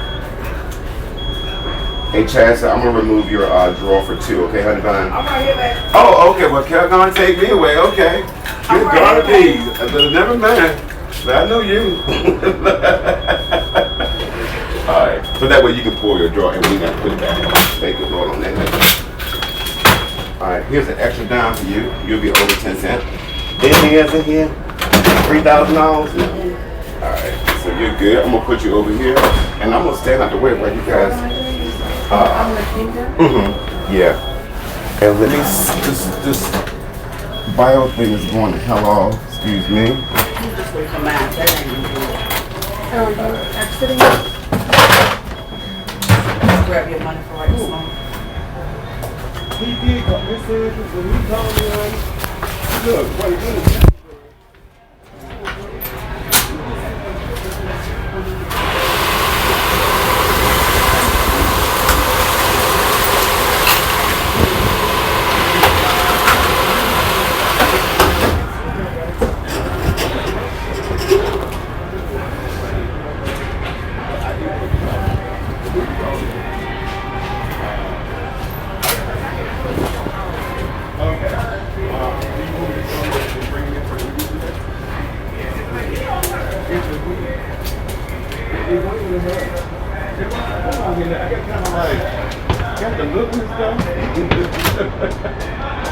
Hey, Chaz, I'm going to remove your drawer for 2, okay, honey bun?
I'm right here, babe.
Oh, okay, well, Kel's going to take me away, okay. You're
right
going to be. Never mind. But I know you. All right, so that way you can pull your drawer and we got to put it back. Thank you, Lord, on that. All right, here's an extra dime for you. You'll be over 10 cents. Anything else in here? $3,000? No. All right, so you're good. I'm gonna put you over here, and I'm gonna stand out the way while you guys. Yeah. And let me this bio thing is going to hell off. Excuse me.
Oh, you exiting?
Grab your money for right this moment.
He did come. This is when he told me. Look, what he did.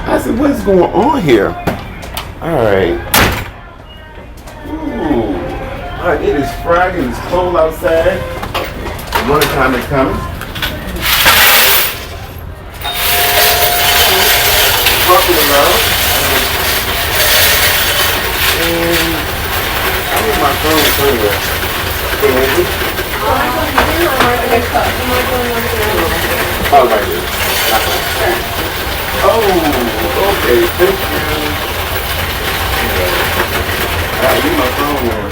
I said, what is going on here? All right. Ooh. All right, it is Friday. It's cold outside. The winter time is coming. phone somewhere. Candy? Oh, right here. Oh, okay. Thank you. I leave my phone on.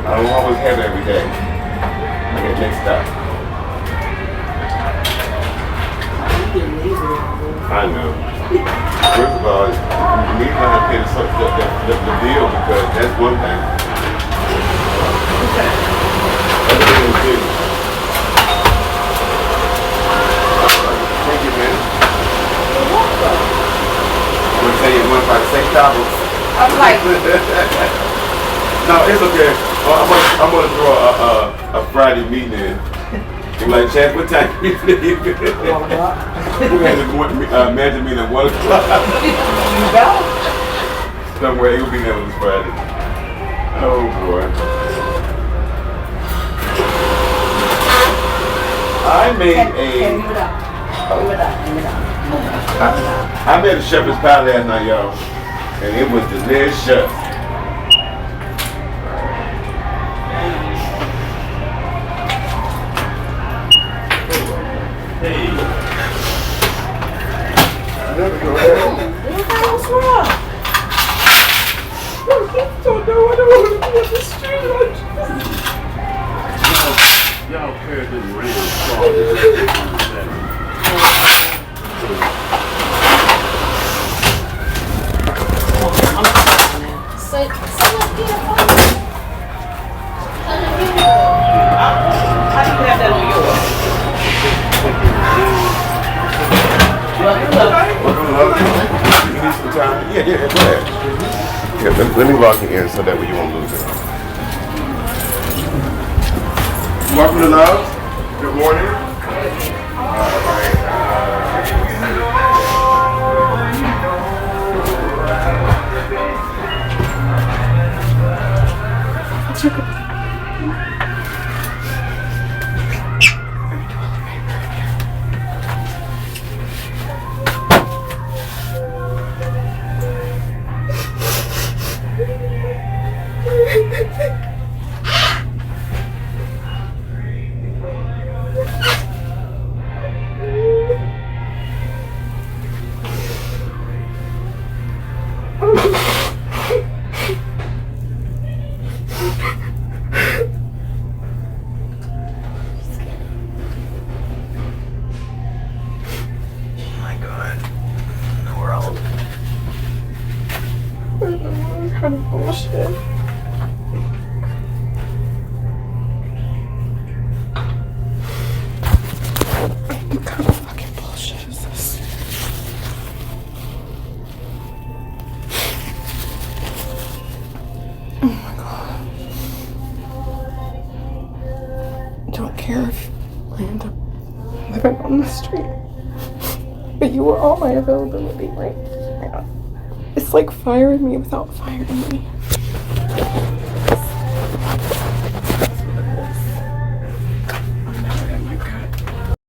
I don't always have it every day. I get mixed up. I know. First of all, you need to learn how to pay the bill because that's one thing.
Okay.
That's the thing too. Thank you, man.
You're welcome.
I'm gonna tell you one about $6.
I'm like,
No, it's okay. I'm gonna throw a Friday meeting in. You're like, Chad, what time you leave? We're gonna imagine meeting at 1 o'clock.
you go.
Don't worry, he'll be there on this Friday. Oh boy. I made I made a shepherd's pie last night, y'all, and it was delicious. Hey. Never go ahead.
What's wrong?
I don't know what I want to do in the street.
Y'all pair didn't rain
How do you have that on yours?
You need some time? Yeah, go ahead. Yeah, let me lock it in so that way you won't lose it. Welcome to Love. Good morning.
Kind of bullshit. What kind of fucking bullshit is this? Oh my god. Don't care if I end up living on the street. But you were all my availability right now. It's like firing me without firing me.